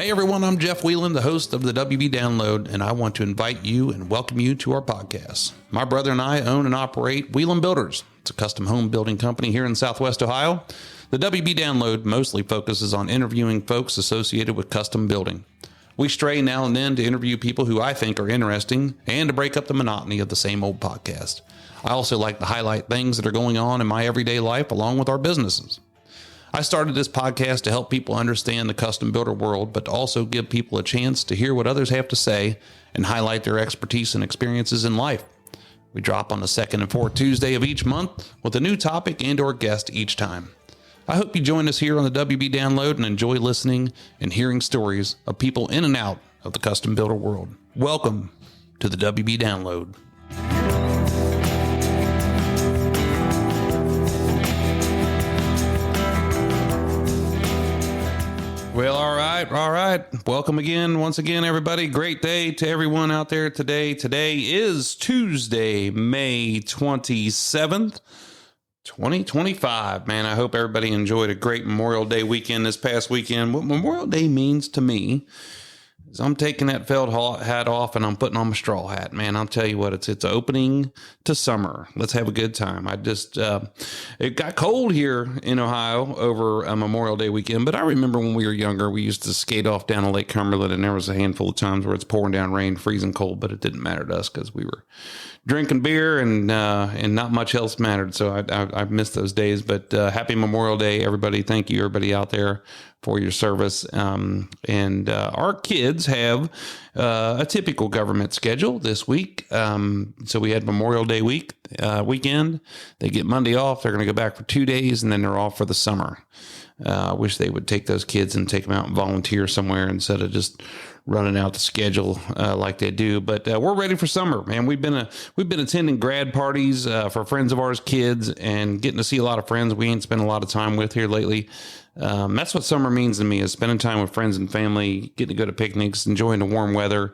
Hey everyone, I'm Jeff Whelan, the host of the WB Download, and I want to invite you and welcome you to our podcast. My brother and I own and operate Whelan Builders. It's a custom home building company here in Southwest Ohio. The WB Download mostly focuses on interviewing folks associated with custom building. We stray now and then to interview people who I think are interesting and to break up the monotony of the same old podcast. I also like to highlight things that are going on in my everyday life along with our businesses. I started this podcast to help people understand the custom builder world, but to also give people a chance to hear what others have to say and highlight their expertise and experiences in life. We drop on the second and fourth Tuesday of each month with a new topic and or guest each time. I hope you join us here on the WB Download and enjoy listening and hearing stories of people in and out of the custom builder world. Welcome to the WB Download. Well, all right. Welcome once again, everybody. Great day to everyone out there today. Today is Tuesday, May 27th, 2025. Man, I hope everybody enjoyed a great Memorial Day weekend this past weekend. What Memorial Day means to me is I'm taking that felt hat off and I'm putting on my straw hat. Man, I'll tell you what, it's opening to summer. Let's have a good time. It got cold here in Ohio over a Memorial Day weekend, but I remember when we were younger, we used to skate off down to Lake Cumberland, and there was a handful of times where it's pouring down rain, freezing cold, but it didn't matter to us because we were drinking beer and not much else mattered. So I missed those days, but happy Memorial Day, everybody. Thank you, everybody out there, for your service. Our kids have a typical government schedule this week. So we had Memorial Day weekend. They get Monday off. They're going to go back for 2 days, and then they're off for the summer. I wish they would take those kids and take them out and volunteer somewhere instead of just running out the schedule like they do. But we're ready for summer, man. We've been attending grad parties for friends of ours' kids and getting to see a lot of friends we ain't spent a lot of time with here lately. That's what summer means to me, is spending time with friends and family, getting to go to picnics, enjoying the warm weather,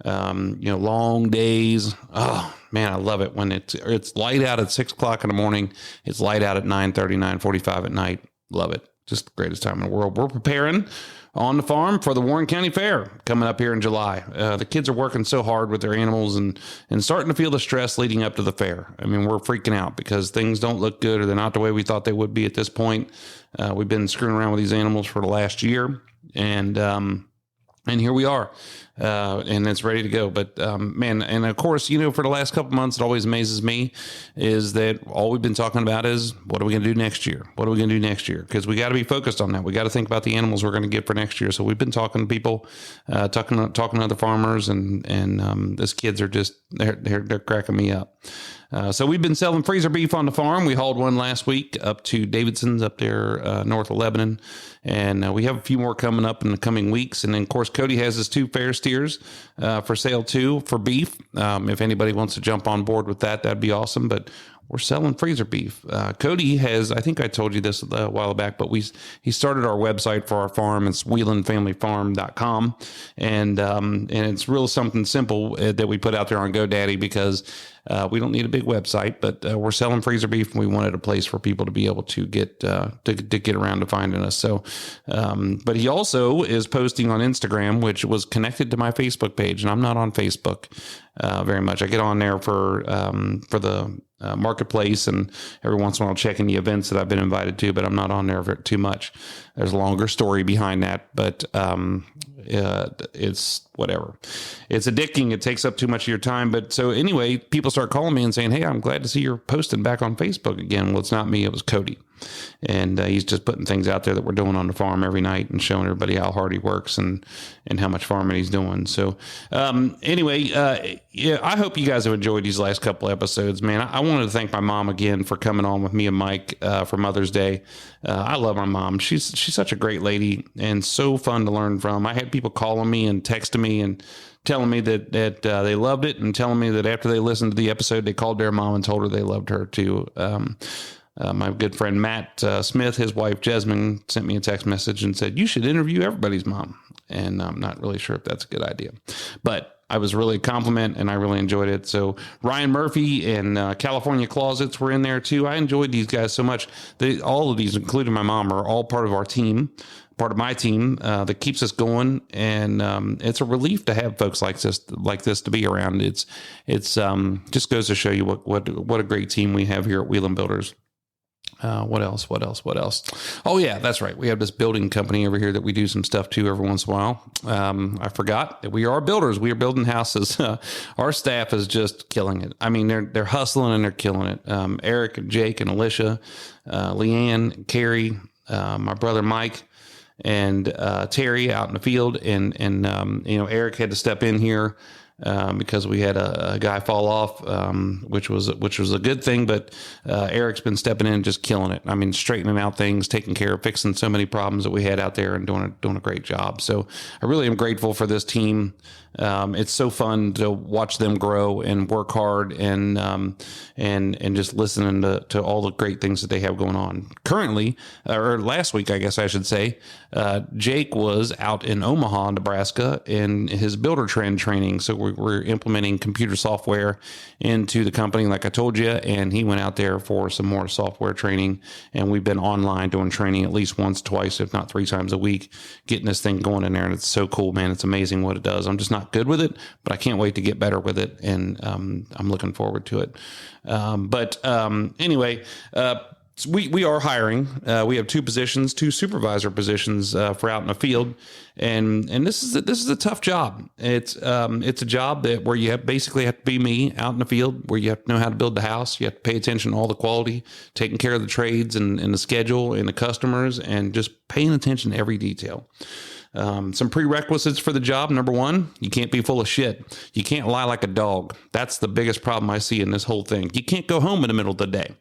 long days. Oh man, I love it when it's light out at 6 o'clock in the morning. It's light out at 9:30, 9:45 at night. Love it. Just the greatest time in the world. We're preparing on the farm for the Warren County Fair coming up here in July. The kids are working so hard with their animals and starting to feel the stress leading up to the fair. I mean, we're freaking out because things don't look good, or they're not the way we thought they would be at this point. We've been screwing around with these animals for the last year, and here we are, and it's ready to go. But man, and of course, for the last couple months, it always amazes me is that all we've been talking about is, what are we going to do next year? What are we going to do next year? Because we got to be focused on that. We got to think about the animals we're going to get for next year. So we've been talking to people, talking to other farmers, and these kids are just they're cracking me up. So we've been selling freezer beef on the farm. We hauled one last week up to Davidson's up there north of Lebanon. And we have a few more coming up in the coming weeks. And then, of course, Cody has his 2 fair steers for sale, too, for beef. If anybody wants to jump on board with that, that'd be awesome. But we're selling freezer beef. Cody has, I think I told you this a while back, but he started our website for our farm. It's whelanfamilyfarm.com. And it's real something simple that we put out there on GoDaddy because we don't need a big website, but we're selling freezer beef, and we wanted a place for people to be able to get around to finding us. So, but he also is posting on Instagram, which was connected to my Facebook page, and I'm not on Facebook very much. I get on there for the marketplace, and every once in a while checking the events that I've been invited to, but I'm not on there too much. There's a longer story behind that, but it's whatever. It's addicting. It takes up too much of your time. But so anyway, people start calling me and saying, hey, I'm glad to see you're posting back on Facebook again. Well, it's not me. It was Cody. And he's just putting things out there that we're doing on the farm every night and showing everybody how hard he works and how much farming he's doing. So anyway, I hope you guys have enjoyed these last couple episodes, man. I wanted to thank my mom again for coming on with me and Mike for Mother's Day. I love my mom. She's such a great lady and so fun to learn from. I had people calling me and texting me and telling me that they loved it, and telling me that after they listened to the episode, they called their mom and told her they loved her too. My good friend Matt Smith, his wife Jasmine, sent me a text message and said, you should interview everybody's mom. And I'm not really sure if that's a good idea. But I was really a compliment, and I really enjoyed it. So Ryan Murphy and California Closets were in there too. I enjoyed these guys so much. All of these, including my mom, are all part of our team, part of my team that keeps us going. And it's a relief to have folks like this to be around. It's just goes to show you what a great team we have here at Wheel and Builders. What else? Oh yeah, that's right. We have this building company over here that we do some stuff to every once in a while. I forgot that we are builders. We are building houses. Our staff is just killing it. I mean, they're hustling and they're killing it. Eric and Jake and Alicia, Leanne, Carrie, my brother Mike, and Terry out in the field. And Eric had to step in here because we had a guy fall off, which was a good thing. But Eric's been stepping in and just killing it. I mean, straightening out things, taking care of, fixing so many problems that we had out there, and doing a great job. So I really am grateful for this team. It's so fun to watch them grow and work hard and just listening to all the great things that they have going on. Currently, or last week, I guess I should say, Jake was out in Omaha, Nebraska, in his builder trend training. So we're implementing computer software into the company, like I told you, and he went out there for some more software training. And we've been online doing training at least once, twice, if not 3 times a week, getting this thing going in there. And it's so cool, man. It's amazing what it does. I'm just not good with it, but I can't wait to get better with it, and I'm looking forward to it. Anyway, we are hiring. We have 2 positions, 2 supervisor positions for out in the field, and this is a tough job. It's a job where you basically have to be me out in the field, where you have to know how to build the house. You have to pay attention to all the quality, taking care of the trades and the schedule and the customers, and just paying attention to every detail. Some prerequisites for the job. Number 1, you can't be full of shit. You can't lie like a dog. That's the biggest problem I see in this whole thing. You can't go home in the middle of the day.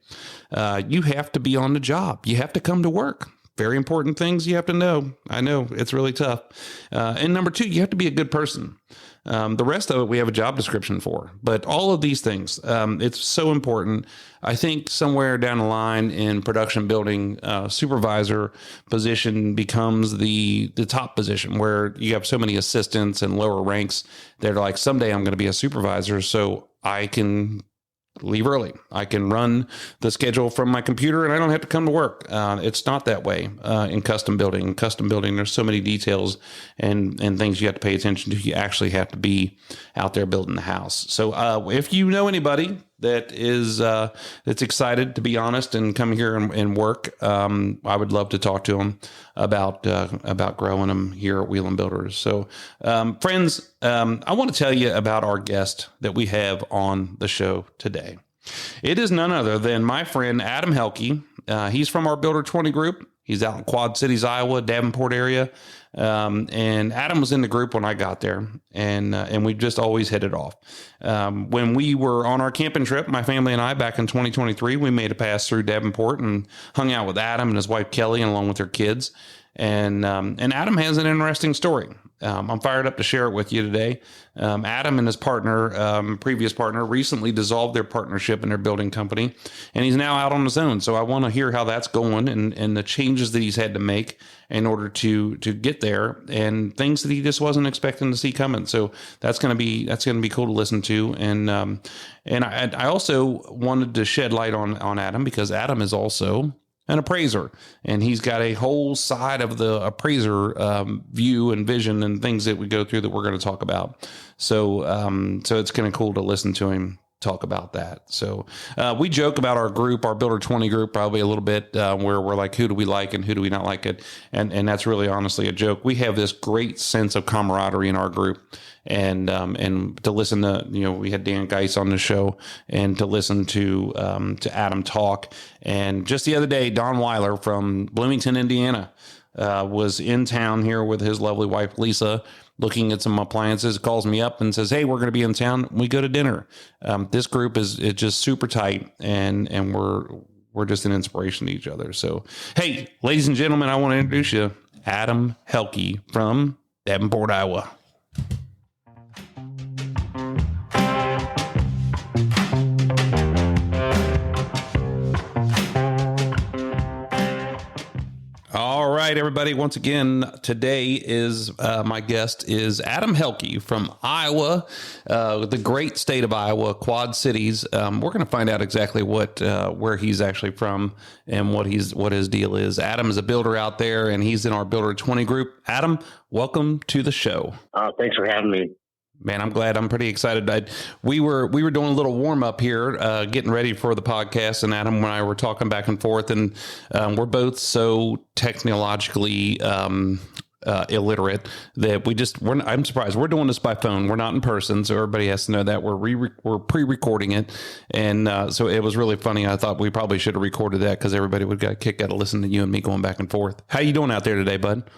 You have to be on the job. You have to come to work. Very important things you have to know. I know it's really tough. And number 2, you have to be a good person. The rest of it, we have a job description for, but all of these things, it's so important. I think somewhere down the line in production building, supervisor position becomes the top position, where you have so many assistants and lower ranks. They're like, someday I'm going to be a supervisor, so I can leave early. I can run the schedule from my computer and I don't have to come to work. It's not that way in custom building. In custom building, there's so many details and things you have to pay attention to. You actually have to be out there building the house. So if you know anybody that is that's excited, to be honest, and come here and work, I would love to talk to them about growing them here at Wheel and Builders. So friends, I want to tell you about our guest that we have on the show today. It is none other than my friend Adam Hehlke. He's from our Builder 20 group. He's out in Quad Cities, Iowa, Davenport area. And Adam was in the group when I got there, and we just always hit it off. When we were on our camping trip, my family and I, back in 2023, we made a pass through Davenport and hung out with Adam and his wife Kelly, and along with their kids. And Adam has an interesting story. I'm fired up to share it with you today. Adam and his partner, previous partner, recently dissolved their partnership in their building company, and he's now out on his own. So I want to hear how that's going and the changes that he's had to make in order to get there, and things that he just wasn't expecting to see coming. So that's going to be cool to listen to. And I also wanted to shed light on Adam, because Adam is also an appraiser, and he's got a whole side of the appraiser view and vision and things that we go through that we're going to talk about. So it's kind of cool to listen to him talk about that. So we joke about our group, our Builder 20 group, probably a little bit, where we're like, who do we like and who do we not like it? And that's really honestly a joke. We have this great sense of camaraderie in our group. And to listen to, we had Dan Geis on the show, and to listen to Adam talk. And just the other day, Don Weiler from Bloomington, Indiana, was in town here with his lovely wife, Lisa, looking at some appliances, calls me up and says, hey, we're going to be in town. We go to dinner. This group is just super tight, and we're just an inspiration to each other. So, hey, ladies and gentlemen, I want to introduce you, Adam Hehlke from Davenport, Iowa. right, everybody. Once again, today is my guest is Adam Hehlke from Iowa, the great state of Iowa, Quad Cities. We're going to find out exactly where he's actually from and what his deal is. Adam is a builder out there, and he's in our Builder 20 group. Adam, welcome to the show. Thanks for having me. Man, I'm glad. I'm pretty excited. We were doing a little warm up here, getting ready for the podcast, and Adam and I were talking back and forth, and we're both so technologically illiterate that I'm surprised we're doing this by phone. We're not in person, so everybody has to know that we're pre-recording it, and so it was really funny. I thought we probably should have recorded that because everybody would get a kick out of listening to you and me going back and forth. How you doing out there today, bud?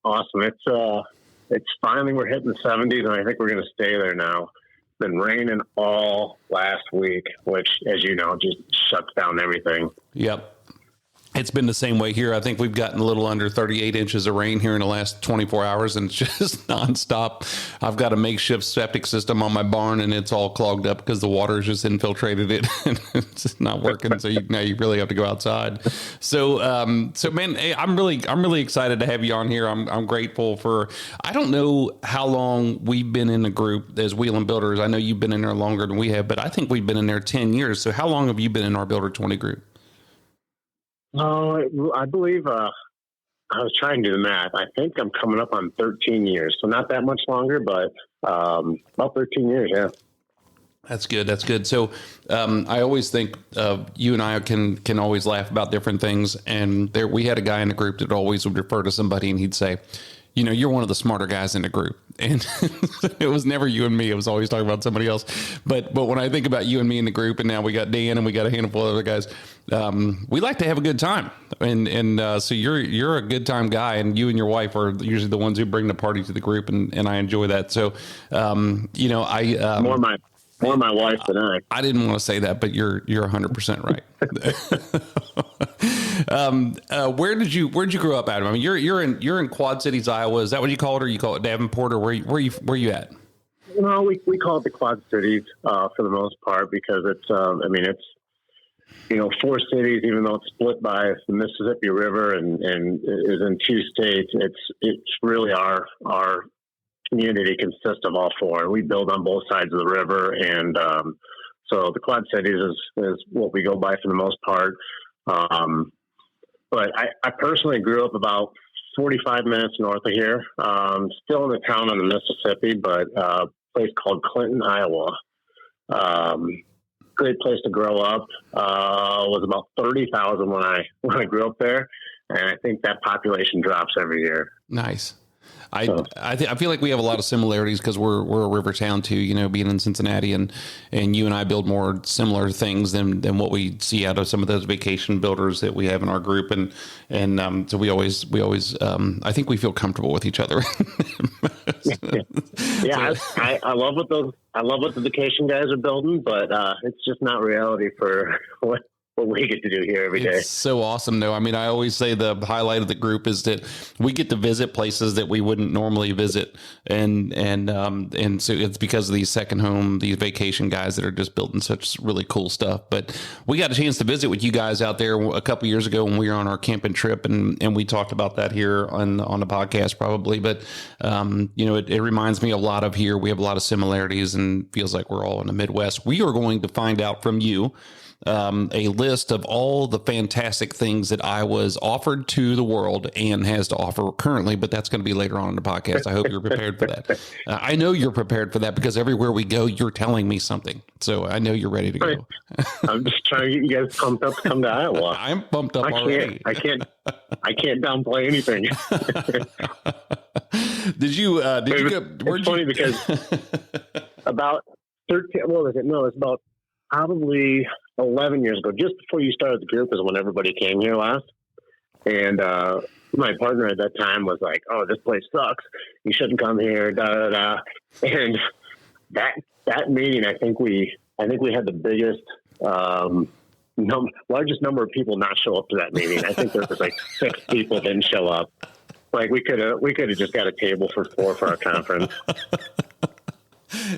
Awesome. It's finally, we're hitting the 70s, and I think we're going to stay there now. It's been raining all last week, which, as you know, just shuts down everything. Yep. It's been the same way here. I think we've gotten a little under 38 inches of rain here in the last 24 hours, and it's just nonstop. I've got a makeshift septic system on my barn, and it's all clogged up because the water's just infiltrated it, and it's not working. So now you really have to go outside. So man, hey, I'm really excited to have you on here. I'm grateful for. I don't know how long we've been in the group as Wheel and Builders. I know you've been in there longer than we have, but I think we've been in there 10 years. So how long have you been in our Builder 20 group? I believe I was trying to do the math. I think I'm coming up on 13 years, so not that much longer, but about 13 years, yeah. That's good. That's good. So I always think you and I can always laugh about different things. And we had a guy in the group that always would refer to somebody and he'd say, you know, you're one of the smarter guys in the group. And it was never you and me. It was always talking about somebody else. But when I think about you and me in the group, and now we got Dan and we got a handful of other guys, we like to have a good time. And so you're a good time guy, and you and your wife are usually the ones who bring the party to the group. And I enjoy that. So, you know, more my wife than I. I didn't want to say that, but you're 100% right. Where'd you grow up, Adam? I mean, you're in Quad Cities, Iowa. Is that what you call it, or you call it Davenport, or where you at? Well, we call it the Quad Cities for the most part because it's four cities, even though it's split by the Mississippi River and is in two states. It's really our community consists of all four. We build on both sides of the river, and so the Quad Cities is what we go by for the most part. But I personally grew up about 45 minutes north of here, still in the town on the Mississippi, but a place called Clinton, Iowa. Great place to grow up. Was about 30,000 when I grew up there, and I think that population drops every year. Nice. I feel like we have a lot of similarities because we're a river town too, you know, being in Cincinnati, and you and I build more similar things than what we see out of some of those vacation builders that we have in our group. And so we always I think we feel comfortable with each other. Yeah. I love what the vacation guys are building, but it's just not reality for what we get to do here every day. It's so awesome, though. I mean, I always say the highlight of the group is that we get to visit places that we wouldn't normally visit, and so it's because of these second home, these vacation guys that are just building such really cool stuff. But we got a chance to visit with you guys out there a couple years ago when we were on our camping trip, and we talked about that here on the podcast probably. But you know, it reminds me a lot of here. We have a lot of similarities, and feels like we're all in the Midwest. We are going to find out from you a list of all the fantastic things that Iowa's offered to the world and has to offer currently, but that's going to be later on in the podcast. I hope you're prepared for that. I know you're prepared for that because everywhere we go, you're telling me something. So I know you're ready to go. I'm just trying to get you guys pumped up to come to Iowa. I'm pumped up already. I can't downplay anything. Did you go? It's funny because about 13, it's about probably 11 years ago, just before you started the group is when everybody came here last. And my partner at that time was like, oh, this place sucks. You shouldn't come here, da-da-da. And that meeting, I think we had the biggest, largest number of people not show up to that meeting. I think there was like 6 people didn't show up. Like we could have just got a table for 4 for our conference.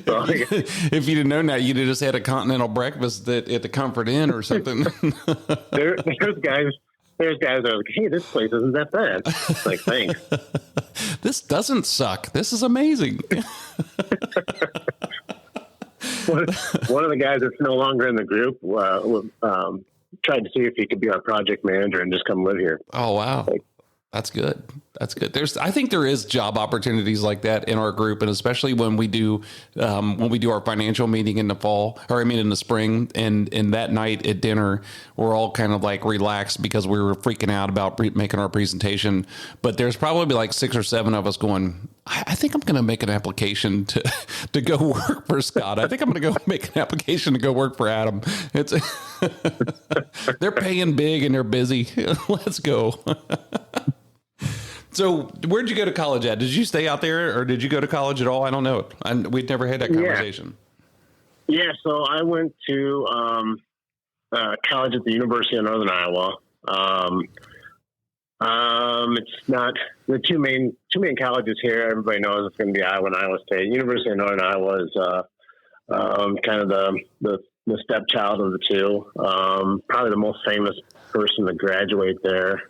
So, if you'd have known that, you'd have just had a continental breakfast at the Comfort Inn or something. There's there's guys that are like, hey, this place isn't that bad. It's like, thanks. This doesn't suck. This is amazing. One of the guys that's no longer in the group tried to see if he could be our project manager and just come live here. Oh, wow. That's good. That's good. I think there is job opportunities like that in our group, and especially when we do our financial meeting in the fall, or I mean in the spring, and that night at dinner, we're all kind of like relaxed because we were freaking out about making our presentation. But there's probably like 6 or 7 of us going, I think I'm going to make an application to go work for Scott. I think I'm going to go make an application to go work for Adam. It's they're paying big and they're busy. Let's go. So where'd you go to college at? Did you stay out there or did you go to college at all? I don't know. We'd never had that conversation. Yeah. So I went to college at the University of Northern Iowa. It's not the two main colleges here. Everybody knows it's going to be Iowa and Iowa State. University of Northern Iowa is kind of the stepchild of the two. Probably the most famous person to graduate there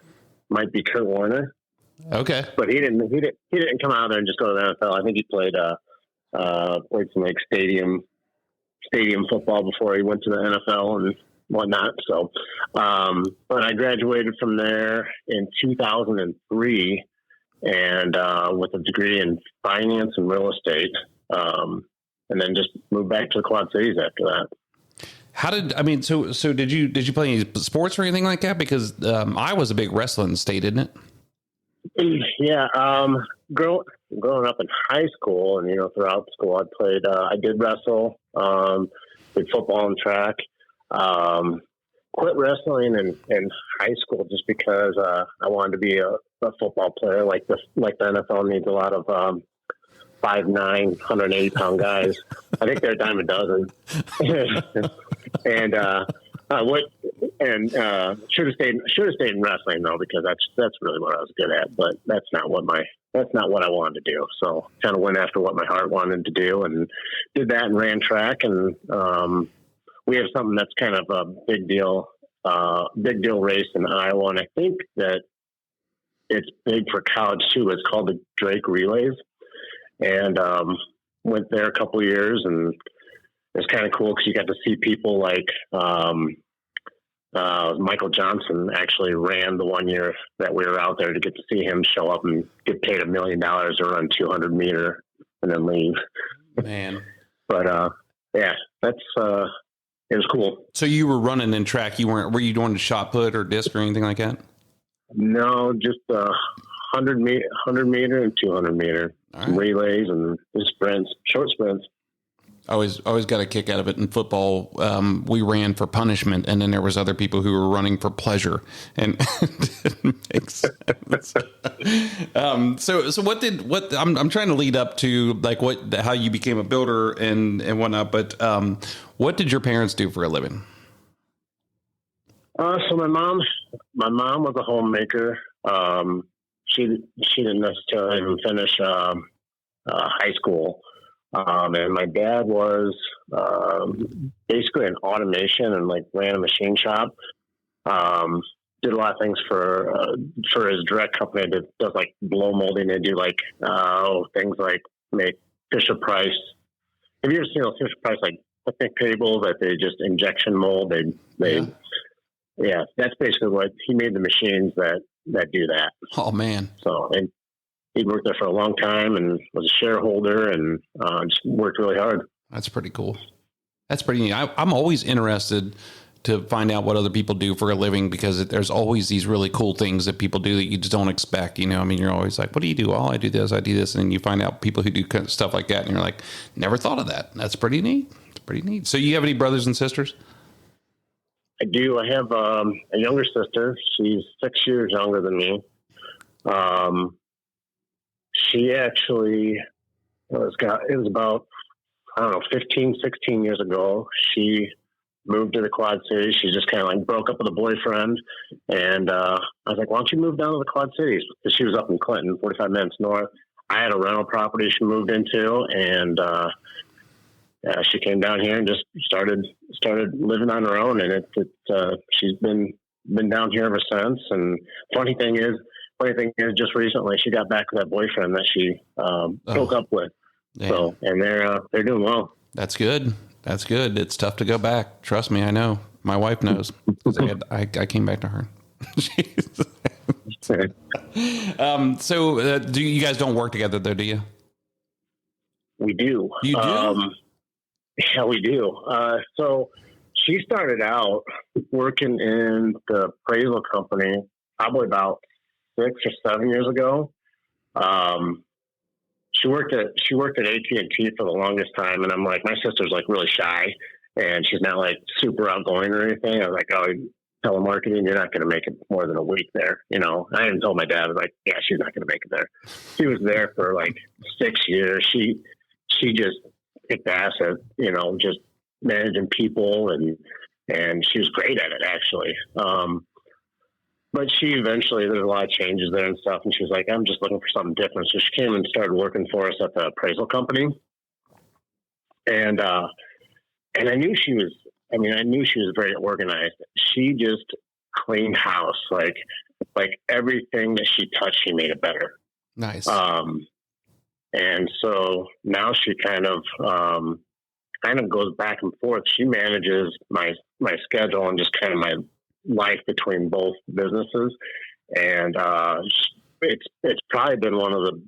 might be Kurt Warner. Okay, but he didn't come out there and just go to the NFL. I think he played some like stadium football before he went to the NFL and whatnot. So, but I graduated from there in 2003 and with a degree in finance and real estate, and then just moved back to the Quad Cities after that. So did you play any sports or anything like that? Because I was a big wrestling state, isn't it? Yeah. Growing up in high school and, throughout school, I did wrestle, did football and track, quit wrestling in high school just because, I wanted to be a football player. Like the NFL needs a lot of, 5'9", 180-pound guys. I think they're a dime a dozen. And should have stayed in wrestling though, because that's really what I was good at. But that's not what I wanted to do. So kind of went after what my heart wanted to do and did that and ran track. And we have something that's kind of a big deal race in Iowa, and I think that it's big for college too. It's called the Drake Relays. And went there a couple of years, and it's kind of cool because you got to see people like Michael Johnson actually ran the one year that we were out there, to get to see him show up and get paid $1 million to run 200 meter and then leave. Man, but yeah, that's it was cool. So you were running in track. Were you doing shot put or disc or anything like that? No, just 100 meter and 200 meter. Right. Relays and sprints, short sprints. Always got a kick out of it in football. We ran for punishment, and then there was other people who were running for pleasure, and it didn't make sense. So what I'm trying to lead up to, like how you became a builder and whatnot. But what did your parents do for a living? So my mom was a homemaker. She didn't necessarily even finish high school. And my dad was basically an automation and like ran a machine shop. Did a lot of things for his direct company. Does like blow molding. They do like things like make Fisher Price. Have you ever seen those Fisher Price like picnic tables that they just injection mold? Yeah, that's basically what he made, the machines that do that. Oh man! So, and he worked there for a long time and was a shareholder and just worked really hard. That's pretty cool. That's pretty neat. I'm always interested to find out what other people do for a living, because there's always these really cool things that people do that you just don't expect. You're always like, what do you do? Oh, I do this. And then you find out people who do stuff like that, and you're like, never thought of that. That's pretty neat. It's pretty neat. So you have any brothers and sisters? I do. I have a younger sister. She's 6 years younger than me. She actually, it was about, 15, 16 years ago. She moved to the Quad Cities. She just kind of like broke up with a boyfriend. And I was like, why don't you move down to the Quad Cities? Because she was up in Clinton, 45 minutes north. I had a rental property she moved into, and she came down here and just started living on her own, and she's been been down here ever since. And funny thing is, just recently she got back with that boyfriend that she broke up with. Damn. So, and they're doing well. That's good. That's good. It's tough to go back. Trust me, I know. My wife knows. I came back to her. So do you guys don't work together though, do you? We do. You do? Yeah, we do. So she started out working in the appraisal company probably about 6 or 7 years ago. She worked at AT&T for the longest time, and I'm like, my sister's like really shy, and she's not like super outgoing or anything. I was like, oh, telemarketing, you're not going to make it more than a week there. You know, I even told my dad, I was like, yeah, she's not going to make it there. She was there for like 6 years. She just kicked ass at, you know, just managing people, and she was great at it actually. But she eventually, there's a lot of changes there and stuff. And she was like, I'm just looking for something different. So she came and started working for us at the appraisal company. And I knew she was very organized. She just cleaned house. Like everything that she touched, she made it better. Nice. And so now she kind of goes back and forth. She manages my schedule and just kind of my life between both businesses. And it's probably been one of the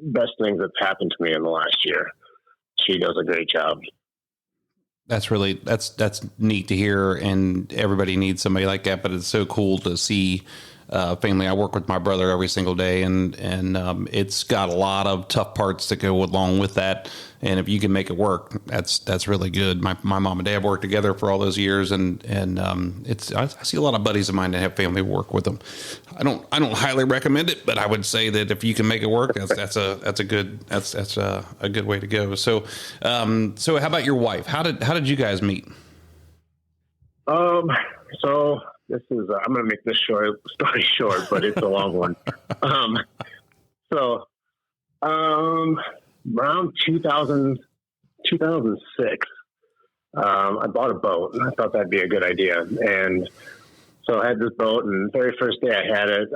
best things that's happened to me in the last year. She does a great job. That's neat to hear, and everybody needs somebody like that, but it's so cool to see family. I work with my brother every single day, and it's got a lot of tough parts that go along with that. And if you can make it work, that's really good. My mom and dad worked together for all those years, and I see a lot of buddies of mine that have family work with them. I don't highly recommend it, but I would say that if you can make it work, that's a good way to go. So how about your wife? How did you guys meet? So this is, I'm going to make this story short, but it's a long one. Around 2006, I bought a boat, and I thought that'd be a good idea. And so I had this boat, and the very first day I had it,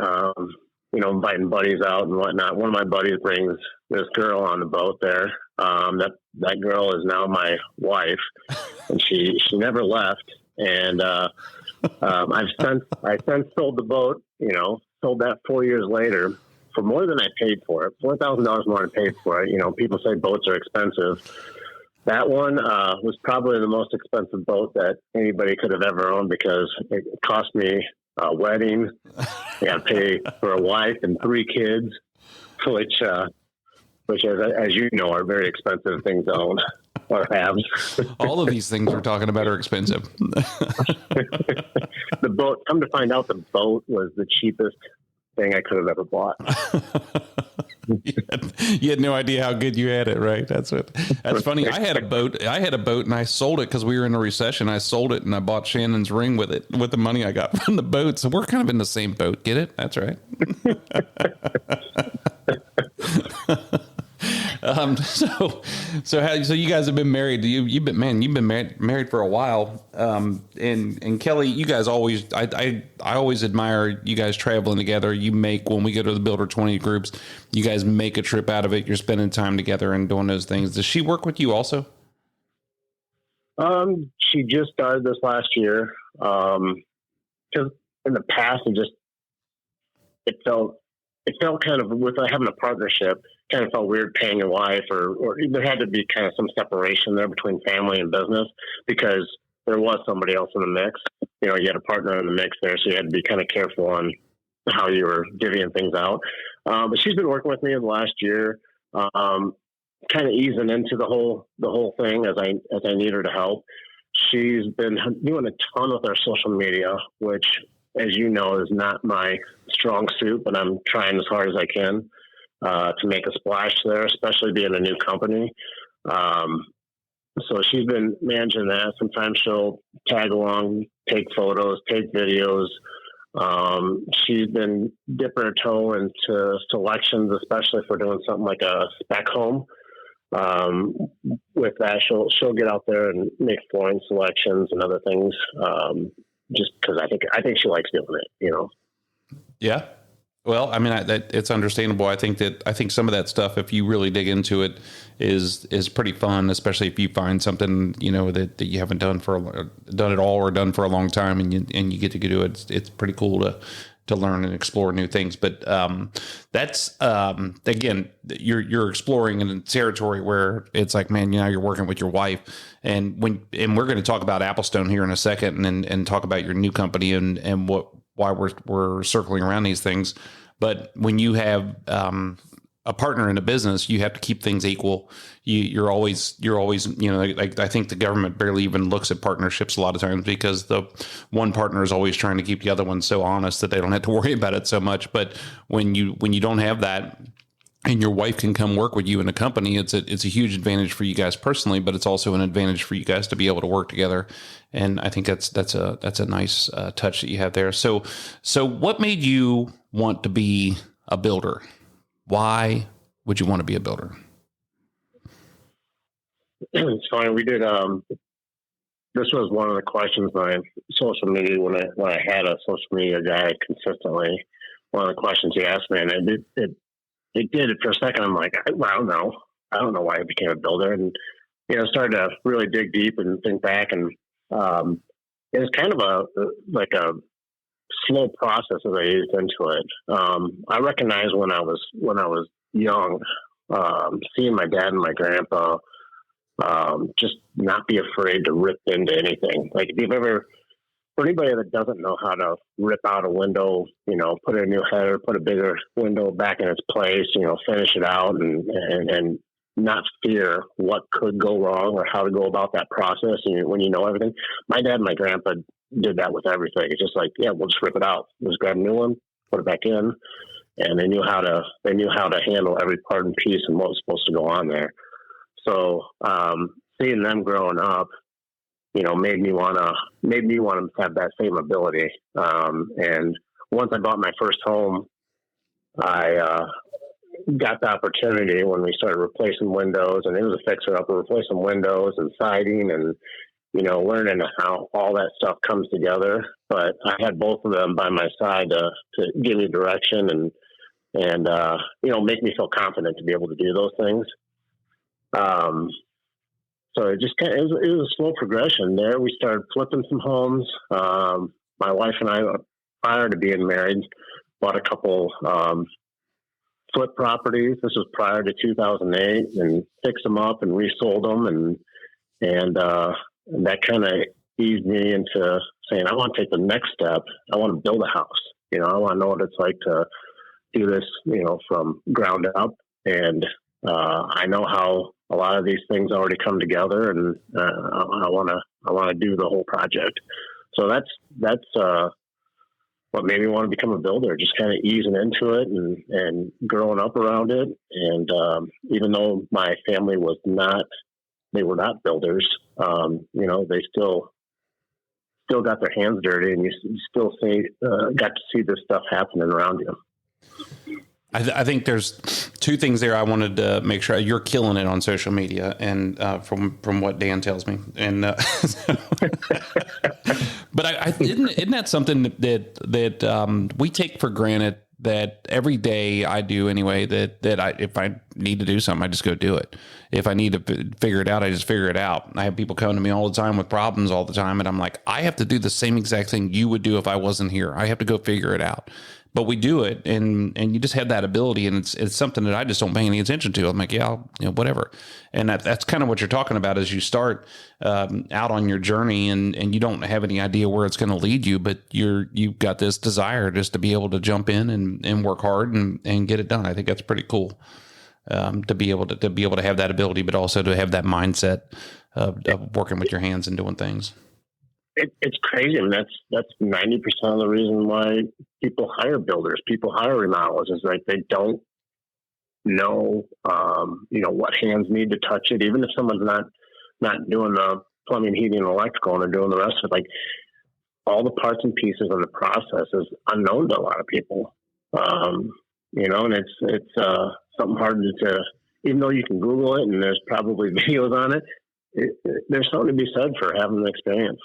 inviting buddies out and whatnot. One of my buddies brings this girl on the boat there. That girl is now my wife, and she never left. And I've since sold the boat, sold that 4 years later for more than I paid for it, $4,000 more than I paid for it. People say boats are expensive. That one was probably the most expensive boat that anybody could have ever owned, because it cost me a wedding. I got to pay for a wife and 3 kids, which as you know, are very expensive things to own or have. All of these things we're talking about are expensive. The boat, come to find out, the boat was the cheapest thing I could have ever bought. You had no idea how good you had it, right? That's funny. I had a boat and I sold it because we were in a recession. I sold it and I bought Shannon's ring with it, with the money I got from the boat. So we're kind of in the same boat. Get it? That's right. So you guys have been married. You've been married for a while. And Kelly, you guys always, I always admire you guys traveling together. When we go to the Builder 20 groups, you guys make a trip out of it. You're spending time together and doing those things. Does she work with you also? She just started this last year. Cause in the past, it felt kind of, with having a partnership, kind of felt weird paying your wife, or there had to be kind of some separation there between family and business, because there was somebody else in the mix. You had a partner in the mix there, so you had to be kind of careful on how you were divvying things out. But she's been working with me in the last year, kind of easing into the whole thing as I need her to help. She's been doing a ton with our social media, which, as you know, is not my strong suit, but I'm trying as hard as I can to make a splash there, especially being a new company. So she's been managing that. Sometimes she'll tag along, take photos, take videos. She's been dipping her toe into selections, especially if we're doing something like a spec home. With that, she'll get out there and make flooring selections and other things. just because I think she likes doing it, you know? Yeah. Well, I mean, it's understandable. I think some of that stuff, if you really dig into it, is pretty fun, especially if you find something, you know, that you haven't done at all or done for a long time, and you get to do it. It's pretty cool to learn and explore new things. But that's again, you're exploring in a territory where it's like, man, you know, you're working with your wife, and we're going to talk about Applestone here in a second, and talk about your new company and why we're circling around these things. But when you have a partner in a business, you have to keep things equal. You're always, you know, like I think the government barely even looks at partnerships a lot of times, because the one partner is always trying to keep the other one so honest that they don't have to worry about it so much. But when you don't have that, and your wife can come work with you in a company, it's a huge advantage for you guys personally, but it's also an advantage for you guys to be able to work together. And I think that's a nice touch that you have there. So what made you want to be a builder? Why would you want to be a builder? It's funny. We did. This was one of the questions on social media when I had a social media guy consistently. One of the questions he asked me, and it did it for a second. I'm like, I don't know. I don't know why I became a builder. And, you know, started to really dig deep and think back. And it was kind of a slow process as I eased into it. I recognized when I was young, seeing my dad and my grandpa just not be afraid to rip into anything. Like, if you've ever, for anybody that doesn't know how to rip out a window, you know, put a new header, put a bigger window back in its place, you know, finish it out and not fear what could go wrong or how to go about that process. And when you know everything, my dad and my grandpa did that with everything. It's just like, yeah, we'll just rip it out. Just grab a new one, put it back in. And they knew how to handle every part and piece and what was supposed to go on there. So, seeing them growing up, you know, made me want to have that same ability. And once I bought my first home, I got the opportunity when we started replacing windows, and it was a fixer up, replacing windows and siding, and, you know, learning how all that stuff comes together. But I had both of them by my side to give me direction and you know, make me feel confident to be able to do those things. So it just it was a slow progression there. We started flipping some homes. My wife and I, prior to being married, bought a couple flip properties. This was prior to 2008, and fixed them up and resold them, and that kind of eased me into saying, I want to take the next step. I want to build a house. You know, I want to know what it's like to do this, you know, from ground up. And I know how a lot of these things already come together, and I want to do the whole project. So that's what made me want to become a builder, just kind of easing into it and growing up around it. And even though my family were not builders, you know, they still got their hands dirty, and you still got to see this stuff happening around you. I think there's two things there I wanted to make sure. You're killing it on social media, and from what Dan tells me, and but isn't that something that we take for granted, that every day I do anyway, that if I need to do something, I just go do it. If I need to figure it out, I just figure it out. I have people come to me all the time with problems all the time, and I'm like, I have to do the same exact thing you would do if I wasn't here. I have to go figure it out. But we do it, and you just have that ability, and it's something that I just don't pay any attention to. I'm like, yeah, whatever. And that's kind of what you're talking about as you start out on your journey, and you don't have any idea where it's going to lead you, but you've got this desire just to be able to jump in and work hard and get it done. I think that's pretty cool to be able to have that ability, but also to have that mindset of working with your hands and doing things. It's crazy. I mean, that's 90% of the reason why people hire builders, people hire remodelers, is like they don't know, you know, what hands need to touch it. Even if someone's not doing the plumbing, heating, and electrical, and they're doing the rest of it, like all the parts and pieces of the process is unknown to a lot of people. You know, and it's something hard to, even though you can Google it and there's probably videos on it, there's something to be said for having the experience.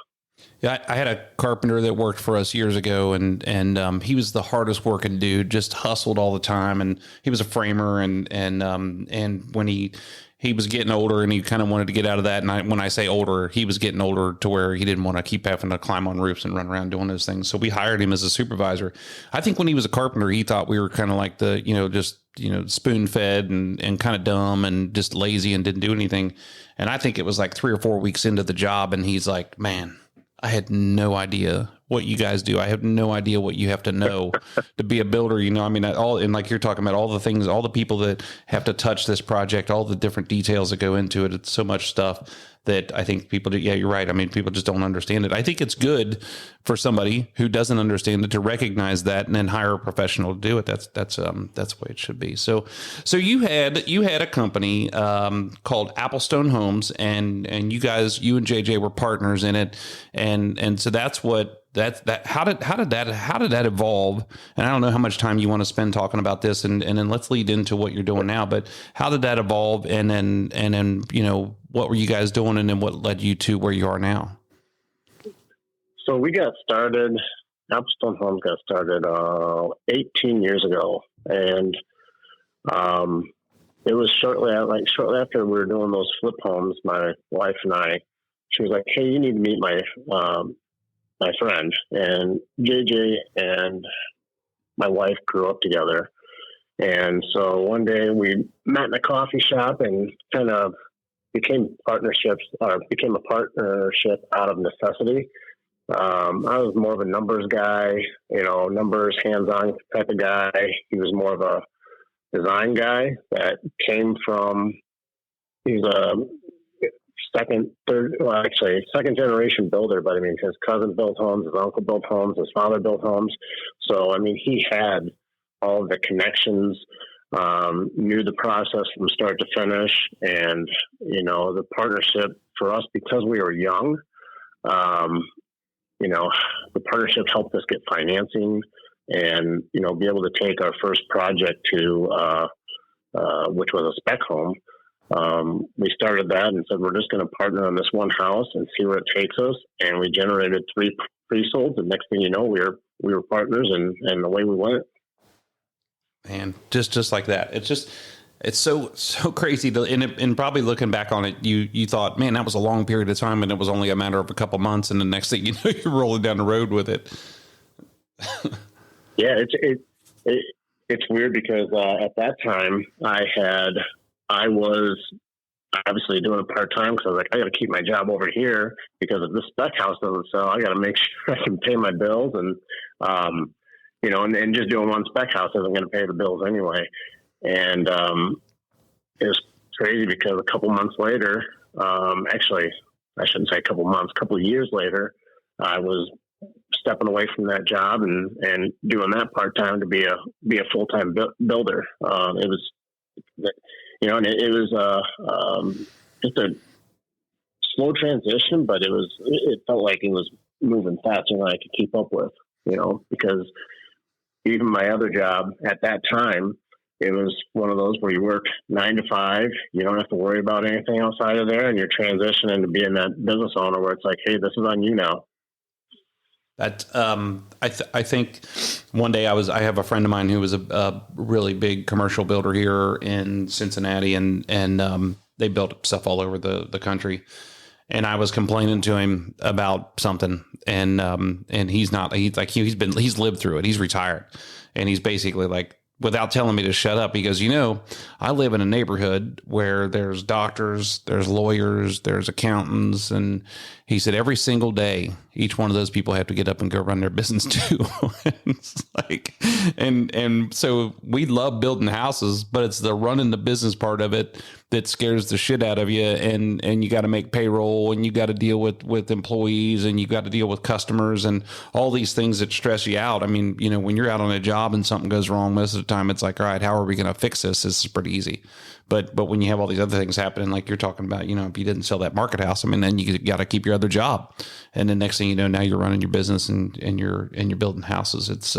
Yeah, I had a carpenter that worked for us years ago, and he was the hardest working dude. Just hustled all the time, and he was a framer, and when he was getting older, and he kind of wanted to get out of that. And when I say older, he was getting older to where he didn't want to keep having to climb on roofs and run around doing those things. So we hired him as a supervisor. I think when he was a carpenter, he thought we were kind of like the just spoon fed and kind of dumb and just lazy and didn't do anything. And I think it was like 3 or 4 weeks into the job, and he's like, "Man, I had no idea what you guys do. I have no idea what you have to know to be a builder." I mean, and like you're talking about all the things, all the people that have to touch this project, all the different details that go into it. It's so much stuff that I think people do. Yeah, you're right. I mean, people just don't understand it. I think it's good for somebody who doesn't understand it to recognize that and then hire a professional to do it. That's the way it should be. So you had a company called Applestone Homes, and you and JJ were partners in it, and so that's what. How did that evolve? And I don't know how much time you want to spend talking about this, and then let's lead into what you're doing now. But how did that evolve? And then what were you guys doing, and then what led you to where you are now? So we got started. Applestone Homes got started 18 years ago, and it was shortly after we were doing those flip homes. My wife and I, she was like, "Hey, you need to meet my friend." And JJ and my wife grew up together. And so one day we met in a coffee shop and kind of became a partnership out of necessity. I was more of a numbers guy, numbers, hands-on type of guy. He was more of a design guy that came from, he's a second generation builder, but I mean, his cousin built homes, his uncle built homes, his father built homes. So, I mean, he had all of the connections, knew the process from start to finish. And, the partnership for us, because we were young, the partnership helped us get financing and, be able to take our first project to, which was a spec home. We started that and said, we're just going to partner on this one house and see where it takes us. And we generated 3 pre-solds. And next thing you know, we were partners, and away we went. Man, just like that. It's so crazy to, and probably looking back on it, you thought, man, that was a long period of time, and it was only a matter of a couple months. And the next thing you know, you're rolling down the road with it. Yeah. It's weird because, at that time I was obviously doing it part-time because I was like, I got to keep my job over here because if this spec house doesn't sell, I got to make sure I can pay my bills. And, and just doing one spec house isn't going to pay the bills anyway. And it was crazy because a couple months later, actually, I shouldn't say a couple of years later, I was stepping away from that job and doing that part-time to be a full-time builder. It was, and it was just a slow transition, but it felt like it was moving faster than I could keep up with, because even my other job at that time, it was one of those where you work 9 to 5, you don't have to worry about anything outside of there, and you're transitioning to being that business owner where it's like, hey, this is on you now. That I think one day I have a friend of mine who was a really big commercial builder here in Cincinnati, and they built stuff all over the country. And I was complaining to him about something, and he's lived through it. He's retired, and he's basically like, without telling me to shut up, he goes, I live in a neighborhood where there's doctors, there's lawyers, there's accountants. And he said, every single day, each one of those people have to get up and go run their business too. It's like, and so we love building houses, but it's the running the business part of it that scares the shit out of you. And you got to make payroll, and you got to deal with employees, and you got to deal with customers and all these things that stress you out. I mean, when you're out on a job and something goes wrong, most of the time it's like, all right, how are we going to fix this? This is pretty easy. But when you have all these other things happening, like you're talking about, if you didn't sell that market house, I mean, then you got to keep your other job. And the next thing you know, now you're running your business and you're building houses. It's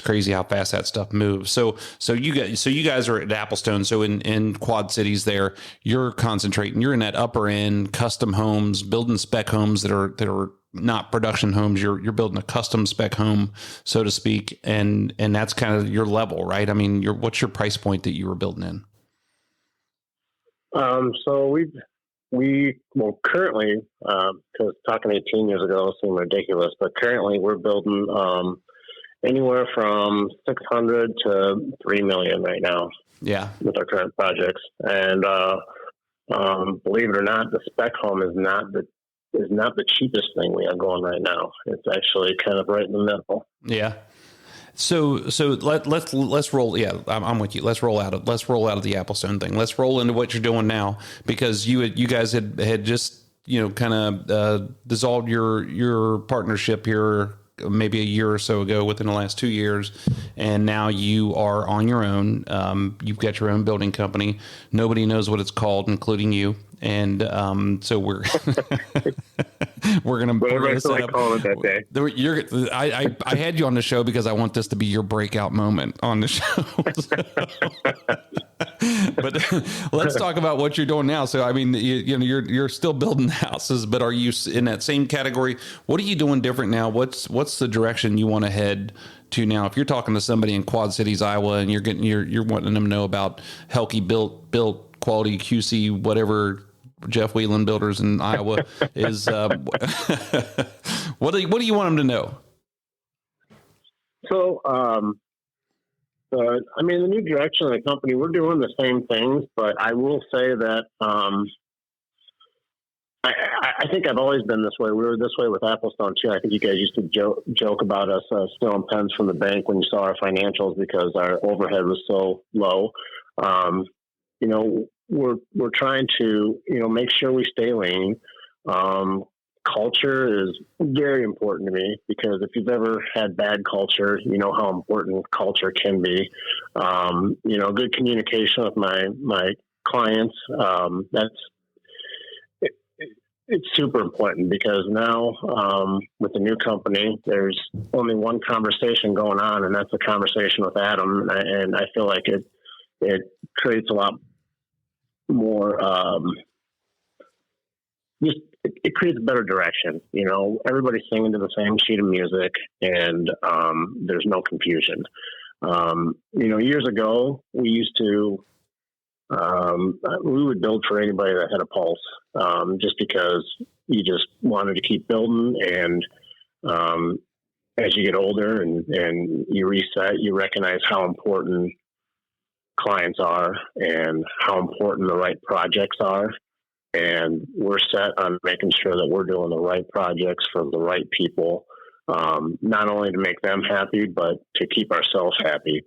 crazy how fast that stuff moves. So you guys are at Applestone. So in Quad Cities there, you're concentrating, you're in that upper end custom homes, building spec homes that are not production homes. You're building a custom spec home, so to speak, and that's kind of your level, right? I mean, what's your price point that you were building in? So well, currently, because talking 18 years ago seemed ridiculous, but currently we're building anywhere from 600 to 3 million right now. Yeah, with our current projects, and believe it or not, the spec home is not the cheapest thing we have going right now. It's actually kind of right in the middle. Yeah. So let's roll. Yeah, I'm with you. Let's roll out of the Applestone thing. Let's roll into what you're doing now, because you guys had just, kind of dissolved your partnership here maybe a year or so ago, within the last 2 years, and now you are on your own. You've got your own building company. Nobody knows what it's called, including you. And so we're gonna set up. Call it that day. I had you on the show because I want this to be your breakout moment on the show. But let's talk about what you're doing now. So I mean, you're still building houses, but are you in that same category? What are you doing different now? What's the direction you want to head to now? If you're talking to somebody in Quad Cities, Iowa, and you're wanting them to know about Hehlke built quality QC, whatever, Jeff Whelan Builders in Iowa is, what do you want them to know? So, I mean, the new direction of the company, we're doing the same things, but I will say that, I think I've always been this way. We were this way with Applestone too. I think you guys used to joke about us stealing pens from the bank when you saw our financials because our overhead was so low. We're trying to, make sure we stay lean. Culture is very important to me, because if you've ever had bad culture, you know how important culture can be. Good communication with my clients. It's super important, because now, with the new company, there's only one conversation going on, and that's a conversation with Adam. And I feel like it creates a lot more, it creates a better direction. Everybody's singing to the same sheet of music, and there's no confusion. Years ago, we used to, we would build for anybody that had a pulse, just because you just wanted to keep building. And as you get older and you reset, you recognize how important clients are and how important the right projects are. And we're set on making sure that we're doing the right projects for the right people, not only to make them happy, but to keep ourselves happy.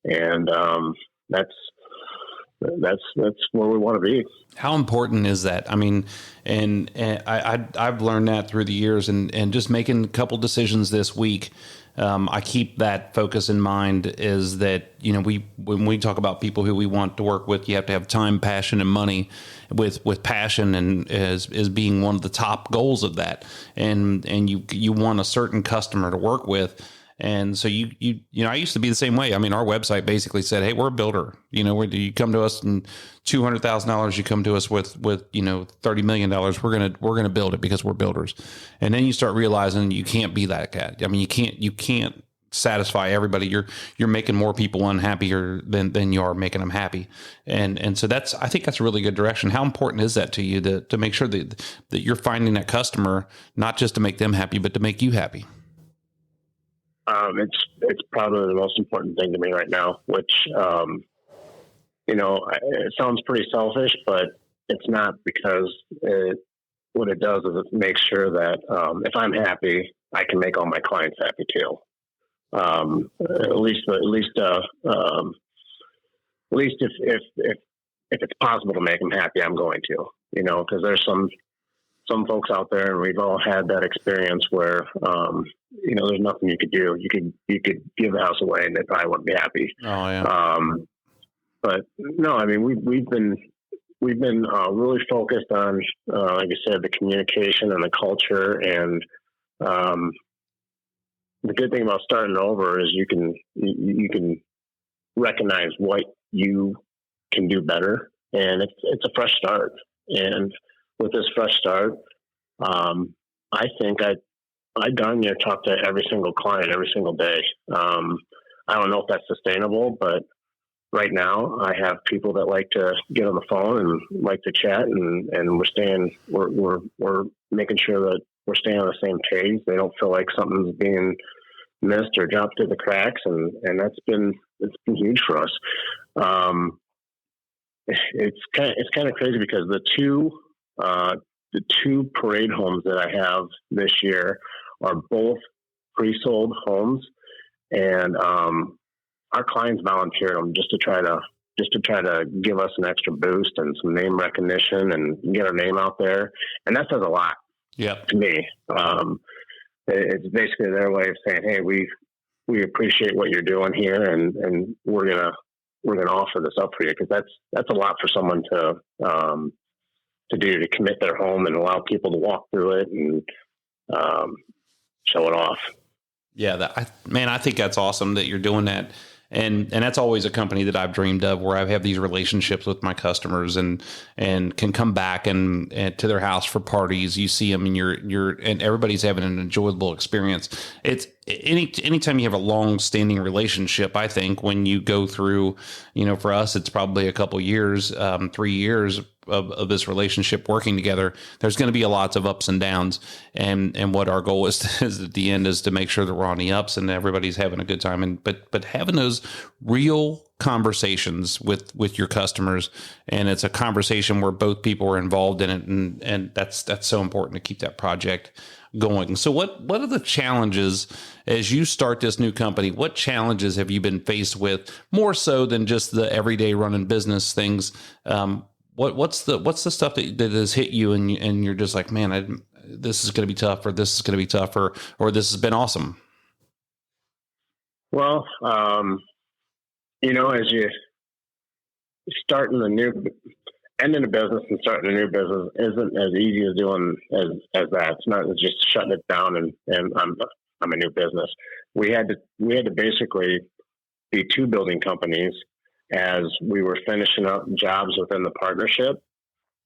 And that's where we want to be. How important is that? I mean, and I've learned that through the years, and just making a couple decisions this week. I keep that focus in mind, is that, when we talk about people who we want to work with, you have to have time, passion, and money, with passion and as being one of the top goals of that. And you want a certain customer to work with. And so I used to be the same way. I mean, our website basically said, "Hey, we're a builder. You come to us and $200,000. You come to us with $30 million. We're gonna build it because we're builders." And then you start realizing you can't be that guy. I mean, you can't satisfy everybody. You're making more people unhappier than you are making them happy. And so I think that's a really good direction. How important is that to you to make sure that you're finding that customer, not just to make them happy, but to make you happy? It's probably the most important thing to me right now, which, it sounds pretty selfish, but it's not, because what it does is it makes sure that, if I'm happy, I can make all my clients happy too. At least if it's possible to make them happy, I'm going to, because there's some folks out there, and we've all had that experience where, there's nothing you could do. You could give the house away and they probably wouldn't be happy. Oh yeah. But no, I mean, we've been really focused on, like I said, the communication and the culture. And, the good thing about starting over is you can recognize what you can do better, and it's a fresh start. And with this fresh start, I think I darn near talk to every single client every single day. I don't know if that's sustainable, but right now I have people that like to get on the phone and like to chat, and we're making sure that we're staying on the same page. They don't feel like something's being missed or dropped through the cracks, and it's been huge for us. It's kind of crazy because the two parade homes that I have this year are both pre-sold homes, and our clients volunteered them just to try to give us an extra boost and some name recognition and get our name out there, and that says a lot. Yep. To me. It's basically their way of saying, "Hey, we appreciate what you're doing here, and we're gonna offer this up for you," because that's a lot for someone to do, to commit their home and allow people to walk through it and show it off. Yeah, I think that's awesome that you're doing that. And that's always a company that I've dreamed of, where I have these relationships with my customers and can come back and to their house for parties. You see them, and and everybody's having an enjoyable experience. It's anytime you have a long standing relationship, I think when you go through, for us, it's probably a couple years, 3 years of this relationship working together, there's going to be lots of ups and downs. And what our goal is at the end is to make sure that we're on the ups and everybody's having a good time. But having those real conversations with your customers, and it's a conversation where both people are involved in it. And that's so important to keep that project going. So what are the challenges as you start this new company? What challenges have you been faced with, more so than just the everyday running business things? What's the stuff that has hit you and you're just like, man, this is going to be tough, or this is going to be tough, or this has been awesome? Well, as you ending a business and starting a new business isn't as easy as doing as that. It's not just shutting it down and I'm a new business. We had to basically be two building companies. As we were finishing up jobs within the partnership,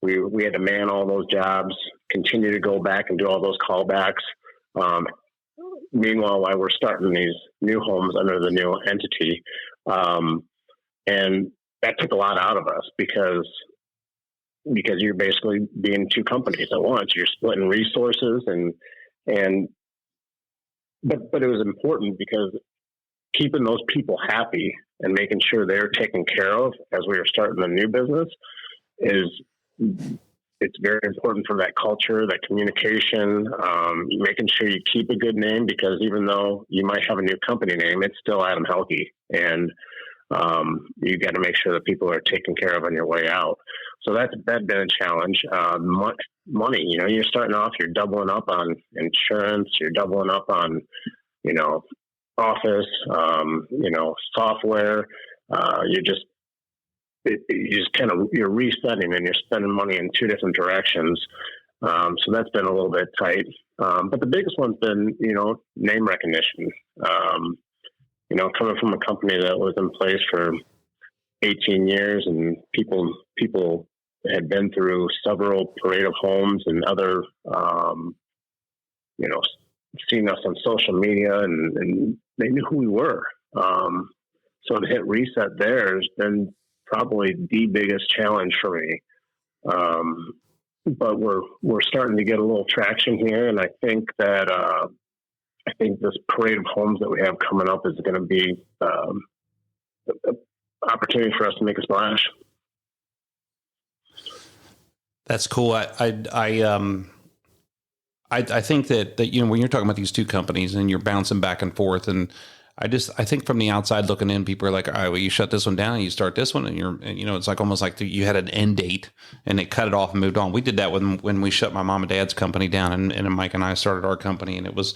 we had to man all those jobs, continue to go back and do all those callbacks. Meanwhile, while we're starting these new homes under the new entity, and that took a lot out of us because you're basically being two companies at once. You're splitting resources but it was important because keeping those people happy and making sure they're taken care of as we were starting the new business it's very important for that culture, that communication, making sure you keep a good name, because even though you might have a new company name, it's still Adam Hehlke, and you got to make sure that people are taken care of on your way out. So that's been a challenge. Money, you're starting off, you're doubling up on insurance, you're doubling up on, office, software. You're resetting and you're spending money in two different directions. So that's been a little bit tight. But the biggest one's been, name recognition. Coming from a company that was in place for 18 years and people had been through several parade of homes and other, seen us on social media and they knew who we were. So to hit reset there has been probably the biggest challenge for me. But we're starting to get a little traction here. And I think that, this parade of homes that we have coming up is going to be an opportunity for us to make a splash. That's cool. I think that when you're talking about these two companies and you're bouncing back and forth, and I think from the outside looking in, people are like, all right, well, you shut this one down and you start this one, and it's like almost like you had an end date and they cut it off and moved on. We did that when we shut my mom and dad's company down, and Mike and I started our company, and it was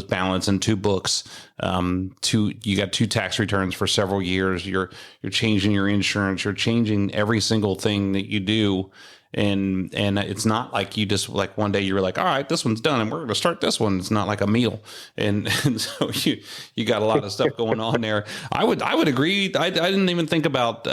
balanced in two books. You got two tax returns for several years. You're changing your insurance. You're changing every single thing that you do. And it's not like you just like one day you were like, all right, this one's done and we're going to start this one. It's not like a meal. And so you got a lot of stuff going on there. I would agree. I didn't even think about,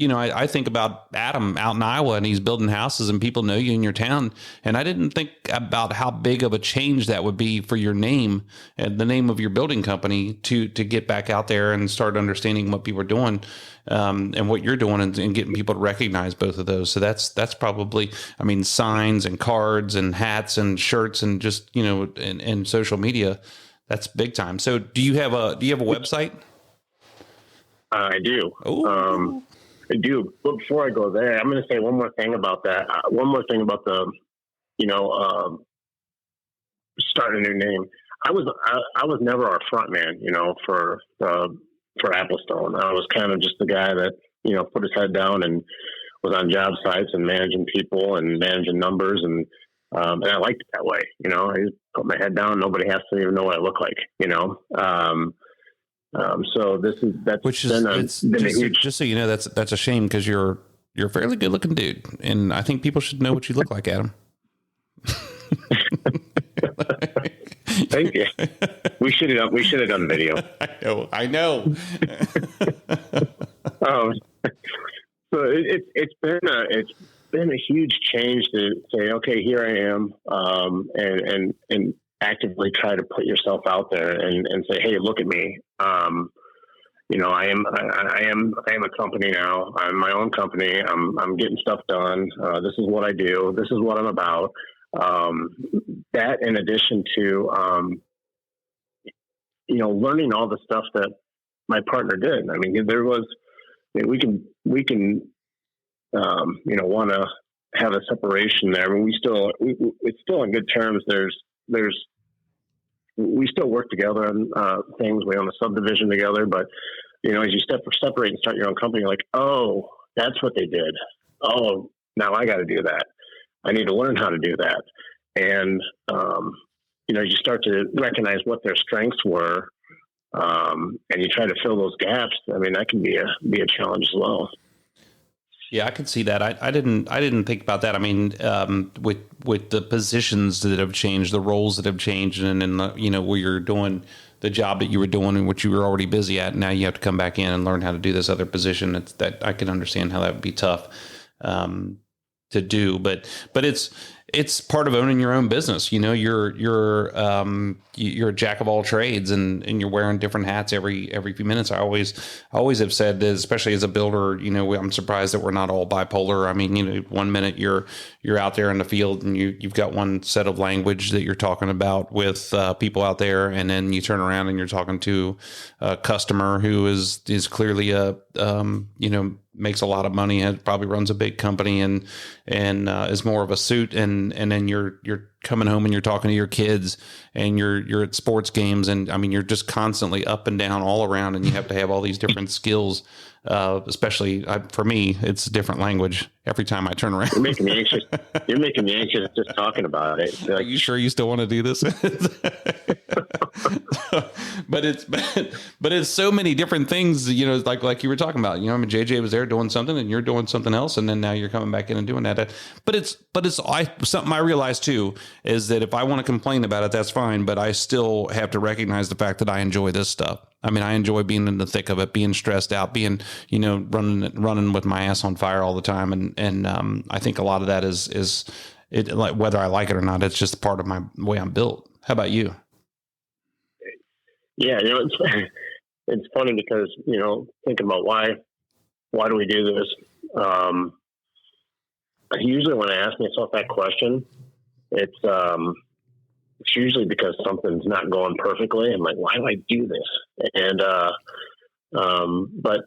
I think about Adam out in Iowa, and he's building houses, and people know you in your town. And I didn't think about how big of a change that would be for your name and the name of your building company to get back out there and start understanding what people are doing, and what you're doing, and getting people to recognize both of those. So that's probably, I mean, signs and cards and hats and shirts and just, and social media. That's big time. So do you have a website? I do. Ooh. I do. But before I go there, I'm going to say one more thing about that. One more thing about the, starting a new name. I was never our front man, for Applestone. I was kind of just the guy that, put his head down and was on job sites and managing people and managing numbers. And I liked it that way. I just put my head down. Nobody has to even know what I look like, so just so you know, that's a shame, because you're a fairly good looking dude, and I think people should know what you look like, Adam. Thank you. We should have done video. I know. So it's been a huge change to say, okay, here I am, and actively try to put yourself out there and say, hey, look at me. I am a company now. I'm my own company. I'm getting stuff done. This is what I do. This is what I'm about. That in addition to, learning all the stuff that my partner did. I mean, we can want to have a separation there. I mean, it's still on good terms. We still work together on things. We own a subdivision together, but as you separate and start your own company, you're like, oh, that's what they did. Oh, now I got to do that. I need to learn how to do that. And you start to recognize what their strengths were, and you try to fill those gaps. I mean, that can be a challenge as well. Yeah, I could see that. I didn't think about that. I mean, with the positions that have changed, the roles that have changed, and where you're doing the job that you were doing and what you were already busy at, now you have to come back in and learn how to do this other position. That I can understand how that would be tough to do, but it's part of owning your own business. You're a jack of all trades, and you're wearing different hats every few minutes. I always have said that, especially as a builder, I'm surprised that we're not all bipolar. I mean, one minute you're out there in the field and you've got one set of language that you're talking about with people out there, and then you turn around and you're talking to a customer who is clearly makes a lot of money and probably runs a big company and is more of a suit, and then you're coming home and you're talking to your kids and you're at sports games, and I mean, you're just constantly up and down all around, and you have to have all these different skills. Especially for me, it's a different language every time I turn around. You're making me anxious. Just talking about it. Are you sure you still want to do this? But it's so many different things, like you were talking about. I mean, JJ was there doing something, and you're doing something else, and then now you're coming back in and doing that. But it's something I realized too, is that if I want to complain about it, that's fine. But I still have to recognize the fact that I enjoy this stuff. I mean, I enjoy being in the thick of it, being stressed out, being, running with my ass on fire all the time. And I think a lot of that is it, like, whether I like it or not, it's just part of my way I'm built. How about you? Yeah. It's funny because, thinking about why do we do this? Usually when I ask myself that question, it's usually because something's not going perfectly. I'm like, why do I do this? And, but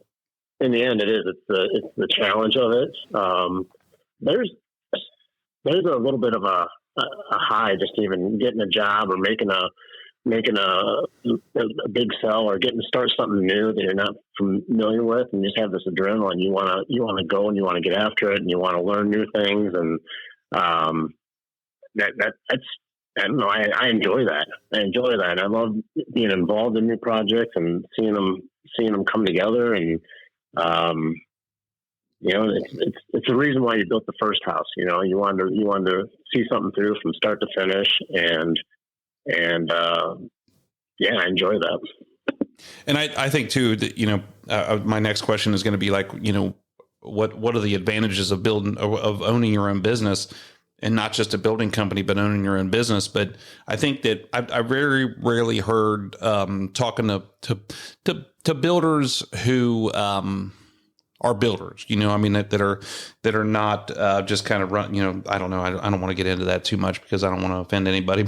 in the end it's the challenge of it. There's a little bit of a high, just even getting a job or making a big sell or getting to start something new that you're not familiar with, and just have this adrenaline. You want to go and you want to get after it, and you want to learn new things. And, that's, I don't know. I enjoy that. I love being involved in new projects and seeing them come together. And, it's the reason why you built the first house. You wanted to see something through from start to finish. And I enjoy that. And I think too that, my next question is going to be like, what are the advantages of owning your own business, and not just a building company, but owning your own business. But I think that I very rarely heard talking to builders who are builders, I mean, that are not just kind of run, I don't know. I don't want to get into that too much because I don't want to offend anybody,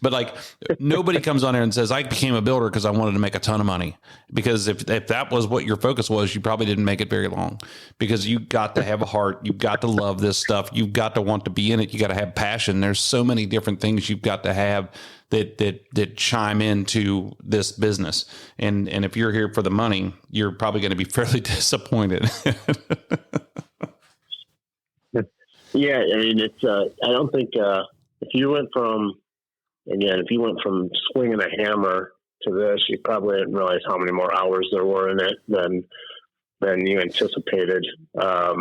but like nobody comes on there and says, I became a builder because I wanted to make a ton of money. Because if that was what your focus was, you probably didn't make it very long, because you got to have a heart. You've got to love this stuff. You've got to want to be in it. You got to have passion. There's so many different things you've got to have that chime into this business. And if you're here for the money, you're probably going to be fairly disappointed. Yeah. I mean, it's, I don't think, if you went from swinging a hammer to this, you probably didn't realize how many more hours there were in it than you anticipated. A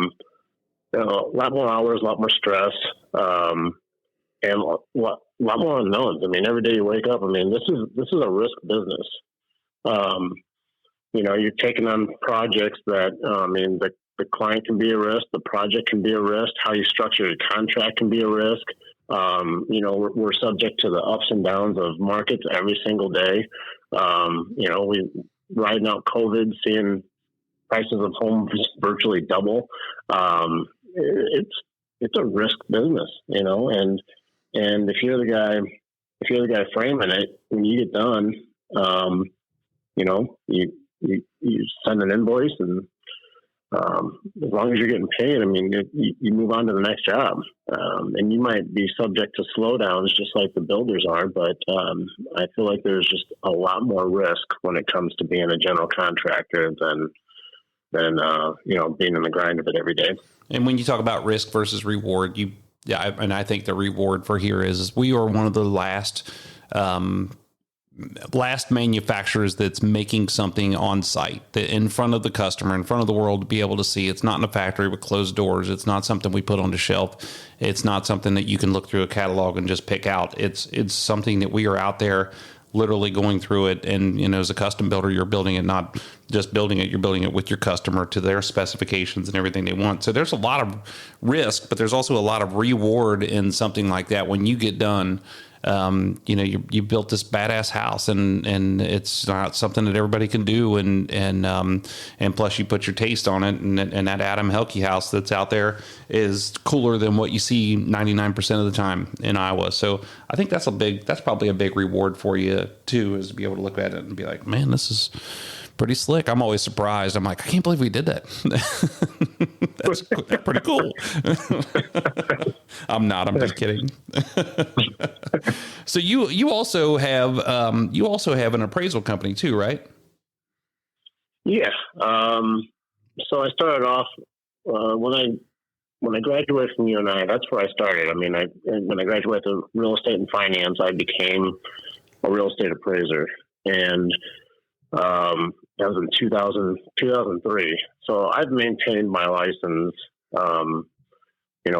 lot more hours, a lot more stress. And a lot more unknowns. I mean, every day you wake up, I mean, this is a risk business. You're taking on projects that, the client can be a risk, the project can be a risk, how you structure your contract can be a risk. We're subject to the ups and downs of markets every single day. We riding out COVID, seeing prices of homes virtually double. It's a risk business, and if you're the guy framing it, when you get done, you send an invoice, and as long as you're getting paid, I mean, you move on to the next job. And you might be subject to slowdowns just like the builders are, but I feel like there's just a lot more risk when it comes to being a general contractor than being in the grind of it every day. And when you talk about risk versus reward, I think the reward for here is we are one of the last manufacturers that's making something on site, that in front of the customer, in front of the world, to be able to see. It's not in a factory with closed doors. It's not something we put on the shelf. It's not something that you can look through a catalog and just pick out. It's something that we are out there literally going through it. And, as a custom builder, you're building it, not just building it, you're building it with your customer to their specifications and everything they want. So there's a lot of risk, but there's also a lot of reward in something like that. When you get done, you built this badass house, and it's not something that everybody can do. And plus you put your taste on it, and that Adam Hehlke house that's out there is cooler than what you see 99% of the time in Iowa. So I think that's probably a big reward for you too, is to be able to look at it and be like, man, this is pretty slick. I'm always surprised. I'm like, I can't believe we did that. That's pretty cool. I'm just kidding. So you also have an appraisal company too, right? Yeah. So I started off when I graduated from UNI. That's where I started. I mean, when I graduated with real estate and finance, I became a real estate appraiser, and that was in 2003. So I've maintained my license,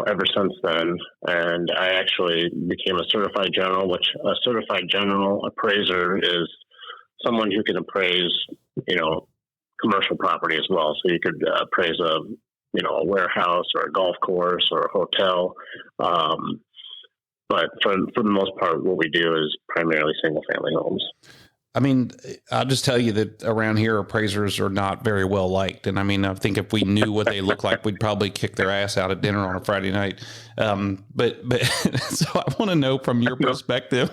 ever since then. And I actually became a certified general, which a certified general appraiser is someone who can appraise, commercial property as well. So you could appraise a warehouse or a golf course or a hotel. But for the most part, what we do is primarily single family homes. I mean, I'll just tell you that around here, appraisers are not very well liked. And I mean, I think if we knew what they look like, we'd probably kick their ass out at dinner on a Friday night. But so I want to know from your perspective,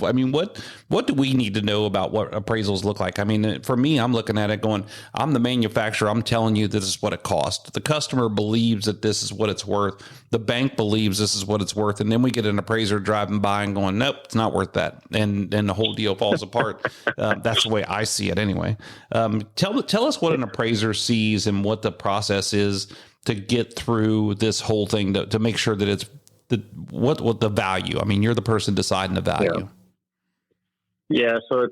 I mean, what do we need to know about what appraisals look like? I mean, for me, I'm looking at it going, I'm the manufacturer. I'm telling you this is what it costs. The customer believes that this is what it's worth. The bank believes this is what it's worth. And then we get an appraiser driving by and going, nope, it's not worth that. And the whole deal falls apart. That's the way I see it anyway. Tell us what an appraiser sees and what the process is to get through this whole thing to make sure that it's what the value. I mean, you're the person deciding the value. Yeah. So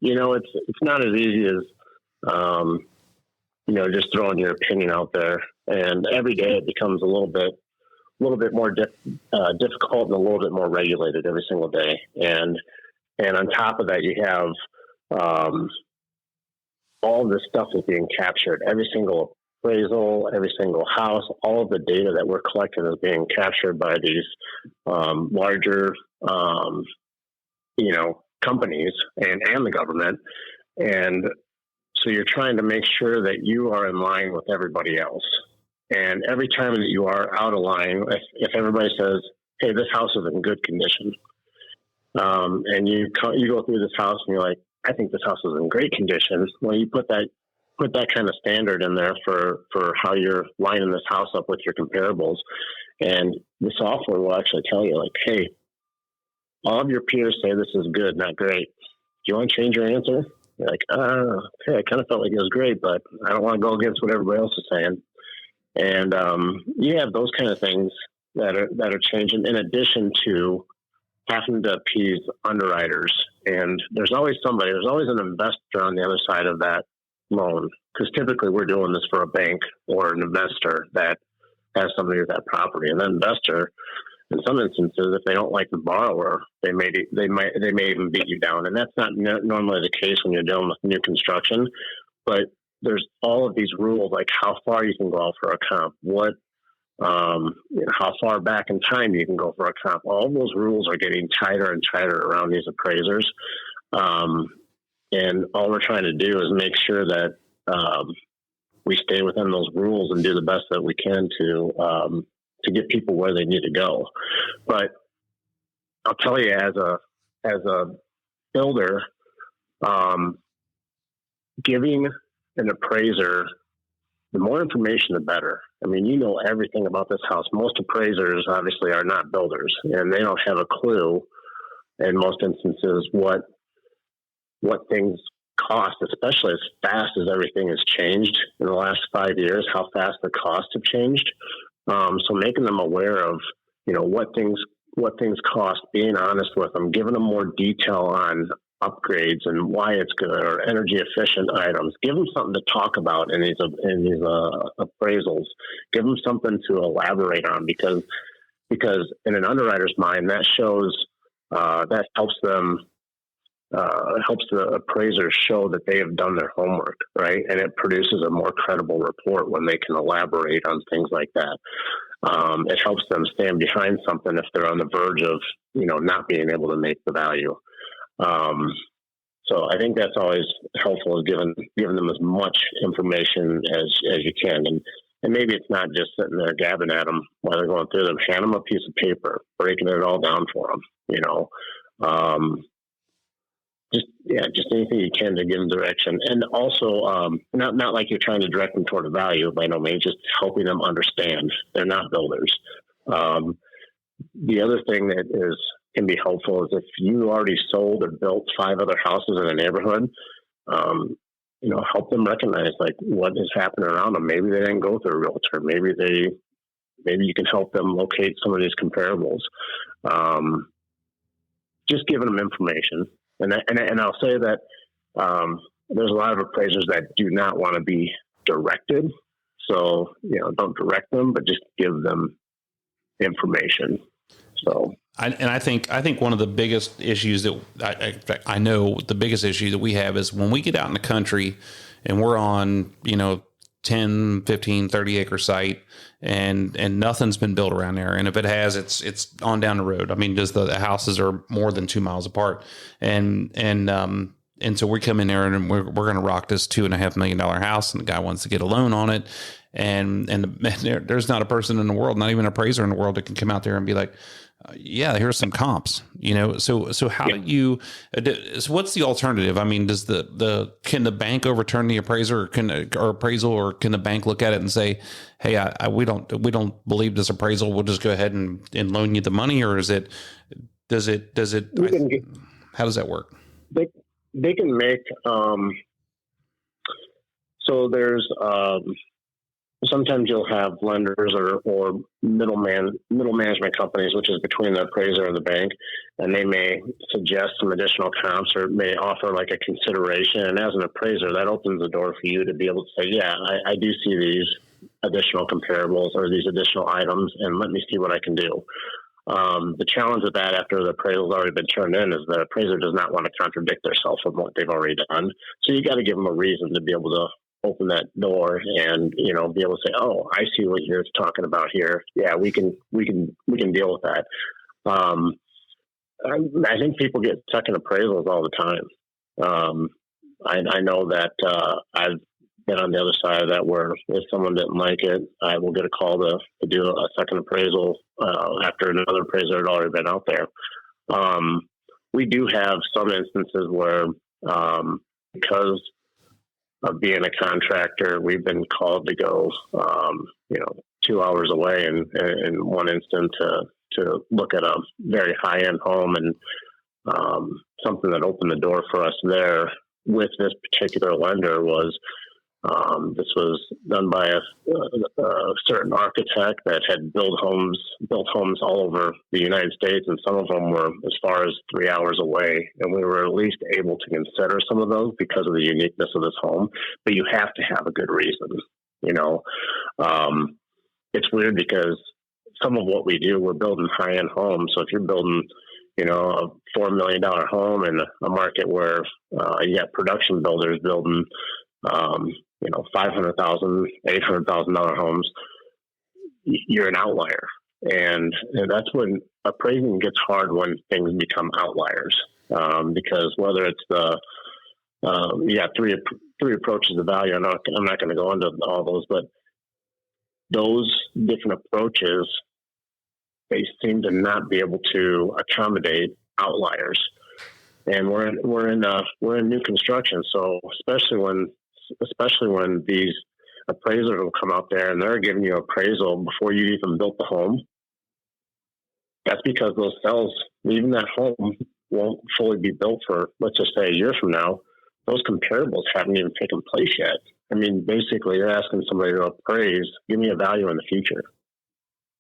it's not as easy as just throwing your opinion out there. And every day it becomes a little bit more difficult and a little bit more regulated every single day. And on top of that, you have all this stuff is being captured. Every single appraisal, every single house, all of the data that we're collecting is being captured by these larger, companies and the government. And so you're trying to make sure that you are in line with everybody else. And every time that you are out of line, if everybody says, hey, this house is in good condition, and you go through this house and you're like, I think this house is in great condition. Well, you put that kind of standard in there for how you're lining this house up with your comparables. And the software will actually tell you, like, hey, all of your peers say this is good, not great. Do you want to change your answer? You're like, okay, I kind of felt like it was great, but I don't want to go against what everybody else is saying. And you have those kind of things that are changing, in addition to having to appease underwriters. And there's always an investor on the other side of that loan, because typically we're doing this for a bank or an investor that has somebody with that property. And that investor, in some instances, if they don't like the borrower, they may even beat you down. And that's not normally the case when you're dealing with new construction. But there's all of these rules, like how far you can go out for a comp, how far back in time you can go for a comp. All those rules are getting tighter and tighter around these appraisers. And all we're trying to do is make sure that we stay within those rules and do the best that we can to get people where they need to go. But I'll tell you, as a builder, giving an appraiser the more information, the better. I mean, you know everything about this house. Most appraisers obviously are not builders, and they don't have a clue in most instances what things cost, especially as fast as everything has changed in the last 5 years, how fast the costs have changed. So making them aware of, what things cost, being honest with them, giving them more detail on upgrades and why it's good, or energy efficient items. Give them something to talk about in these appraisals. Give them something to elaborate on, because in an underwriter's mind, that shows that helps them. Helps the appraiser show that they have done their homework, right? And it produces a more credible report when they can elaborate on things like that. It helps them stand behind something if they're on the verge of, not being able to make the value. So I think that's always helpful, is giving them as much information as you can. And maybe it's not just sitting there gabbing at them while they're going through them. Hand them a piece of paper, breaking it all down for them, just anything you can to give them direction. And also, not like you're trying to direct them toward a value, by no means, just helping them understand they're not builders. The other thing that can be helpful is if you already sold or built 5 other houses in a neighborhood, help them recognize like what is happening around them. Maybe they didn't go through a realtor. Maybe you can help them locate some of these comparables. Just giving them information. And I'll say that there's a lot of appraisers that do not want to be directed. So, don't direct them, but just give them information. So, I think one of the biggest issues that I know the biggest issue that we have is when we get out in the country and we're on, 10, 15, 30 acre site and nothing's been built around there. And if it has, it's on down the road. I mean, just the houses are more than 2 miles apart. And so we come in there and we're going to rock this $2.5 million house, and the guy wants to get a loan on it. And there's not a person in the world, not even an appraiser in the world, that can come out there and be like, yeah, here's some comps, so how do you, so what's the alternative? I mean, does can the bank overturn the appraiser or appraisal, or can the bank look at it and say, hey, we don't believe this appraisal, we'll just go ahead and loan you the money? Or does it, how does that work? They can make, so there's, sometimes you'll have lenders or middle management companies, which is between the appraiser and the bank, and they may suggest some additional comps or may offer like a consideration. And as an appraiser, that opens the door for you to be able to say, yeah, I do see these additional comparables or these additional items, and let me see what I can do. The challenge with that after the appraisal's already been turned in is the appraiser does not want to contradict themselves from what they've already done. So you got to give them a reason to be able to open that door and, be able to say, oh, I see what you're talking about here. Yeah, we can deal with that. I think people get second appraisals all the time. I know that I've been on the other side of that where if someone didn't like it, I will get a call to do a second appraisal after another appraiser had already been out there. We do have some instances where because of being a contractor, we've been called to go, 2 hours away in one instance to look at a very high-end home, and something that opened the door for us there with this particular lender was this was done by a certain architect that had built homes all over the United States, and some of them were as far as 3 hours away. And we were at least able to consider some of those because of the uniqueness of this home. But you have to have a good reason, It's weird because some of what we do, we're building high-end homes. So if you're building, a $4 million home in a market where you got production builders building, $500,000, $800,000 homes, you're an outlier. And that's when appraising gets hard, when things become outliers. Because whether it's you got three approaches to value. I'm not going to go into all those, but those different approaches, they seem to not be able to accommodate outliers. And we're in new construction, so especially when these appraisers will come out there and they're giving you appraisal before you even built the home. That's because those cells, even that home, won't fully be built for, let's just say, a year from now. Those comparables haven't even taken place yet. I mean, basically, you're asking somebody to appraise, give me a value in the future.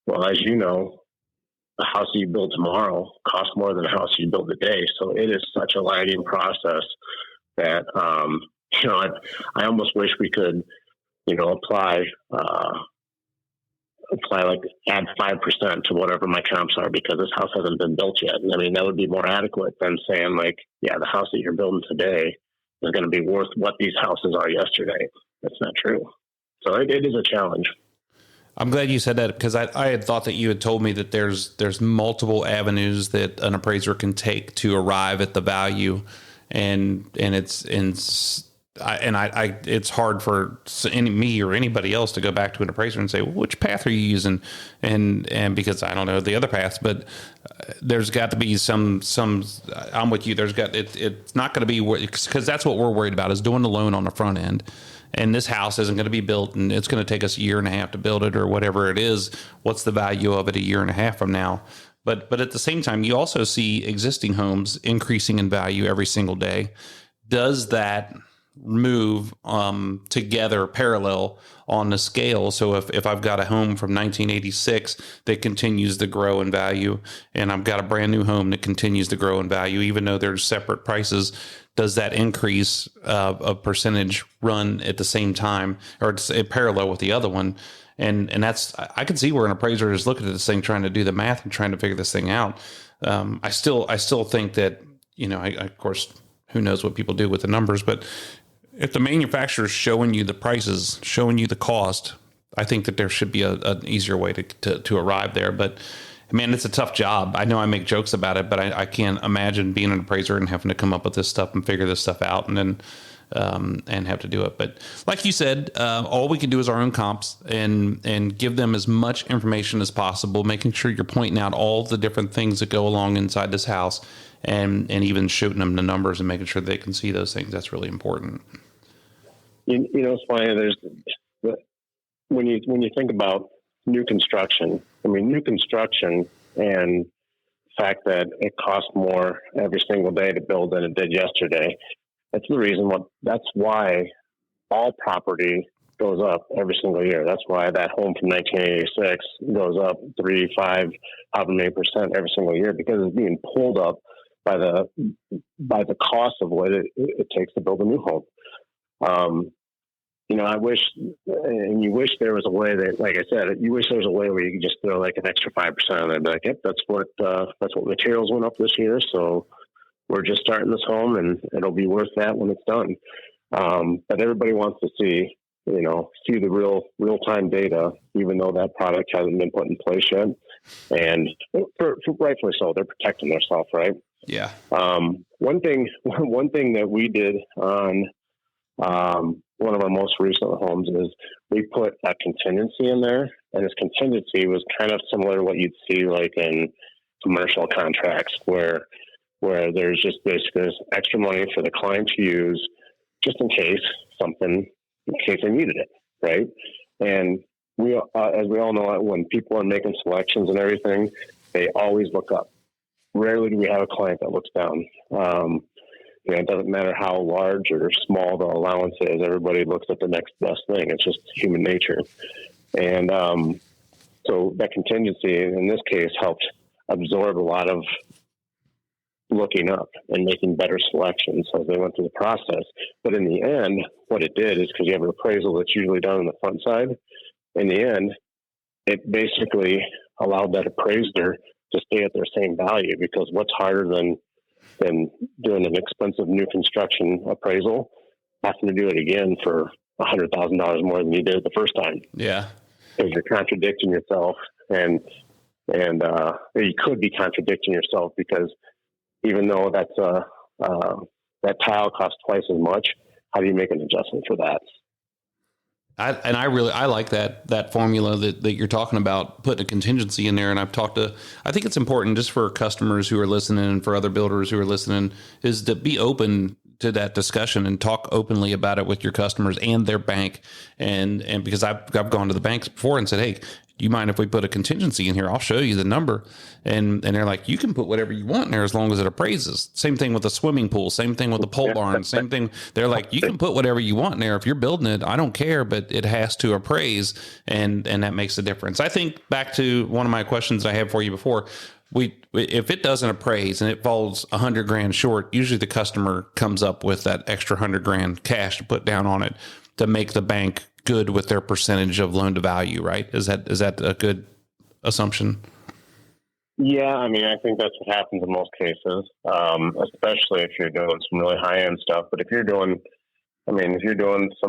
Well, as you know, the house you build tomorrow costs more than the house you build today. So it is such a lagging process that, I almost wish we could, apply like add 5% to whatever my comps are because this house hasn't been built yet. I mean, that would be more adequate than saying like, yeah, the house that you're building today is going to be worth what these houses are yesterday. That's not true. So it is a challenge. I'm glad you said that because I had thought that you had told me that there's multiple avenues that an appraiser can take to arrive at the value, and it's hard for me or anybody else to go back to an appraiser and say, well, which path are you using? And because I don't know the other paths, but there's got to be some, I'm with you. It's not going to be, because that's what we're worried about, is doing the loan on the front end. And this house isn't going to be built and it's going to take us a year and a half to build it or whatever it is. What's the value of it a year and a half from now? But at the same time, you also see existing homes increasing in value every single day. Does that move together parallel on the scale? So if I've got a home from 1986 that continues to grow in value, and I've got a brand new home that continues to grow in value, even though there's separate prices, does that increase a percentage run at the same time or parallel with the other one? And that's, I can see where an appraiser is looking at this thing, trying to do the math and trying to figure this thing out. I still think that, of course, who knows what people do with the numbers, but if the manufacturer is showing you the prices, showing you the cost, I think that there should be an easier way to arrive there. But man, it's a tough job. I know I make jokes about it, but I can't imagine being an appraiser and having to come up with this stuff and figure this stuff out and then and have to do it. But like you said, all we can do is our own comps and give them as much information as possible, making sure you're pointing out all the different things that go along inside this house and even shooting them the numbers and making sure they can see those things. That's really important. It's funny. There's when you think about new construction. I mean, new construction and the fact that it costs more every single day to build than it did yesterday. That's the reason. That's why all property goes up every single year. That's why that home from 1986 goes up 3, 5, however many % every single year, because it's being pulled up by the cost of what it takes to build a new home. I wish, and you wish there was a way that, like I said, you wish there was a way where you could just throw like an extra 5% on it. Like, yep, that's what materials went up this year. So we're just starting this home, and it'll be worth that when it's done. But everybody wants to see the real time data, even though that product hasn't been put in place yet. And for rightfully so, they're protecting themselves, right? Yeah. One thing that we did on one of our most recent homes is we put a contingency in there, and this contingency was kind of similar to what you'd see like in commercial contracts, where there's just basically this extra money for the client to use just in case they needed it, right? And we, as we all know, when people are making selections and everything, they always look up. Rarely do we have a client that looks down. It doesn't matter how large or small the allowance is. Everybody looks at the next best thing. It's just human nature. And so that contingency in this case helped absorb a lot of looking up and making better selections as they went through the process. But in the end, what it did is, because you have an appraisal that's usually done on the front side, in the end, it basically allowed that appraiser to stay at their same value, because what's harder than doing an expensive new construction appraisal, having to do it again for $100,000 more than you did the first time. Yeah. Because you're contradicting yourself, and you could be contradicting yourself, because even though that tile costs twice as much, how do you make an adjustment for that? I like that formula that you're talking about, putting a contingency in there. And I think it's important just for customers who are listening and for other builders who are listening, is to be open to that discussion and talk openly about it with your customers and their bank. And because I've gone to the banks before and said, hey, do you mind if we put a contingency in here? I'll show you the number. And they're like, you can put whatever you want in there as long as it appraises. Same thing with the swimming pool. Same thing with the pole barn. Same thing. They're like, you can put whatever you want in there. If you're building it, I don't care, but it has to appraise. And that makes a difference. I think back to one of my questions that I had for you before. If it doesn't appraise and it falls $100,000 short, usually the customer comes up with that extra $100,000 cash to put down on it to make the bank good with their percentage of loan to value, right? Is that a good assumption? Yeah, I mean, I think that's what happens in most cases, especially if you're doing some really high end stuff. But if you're doing some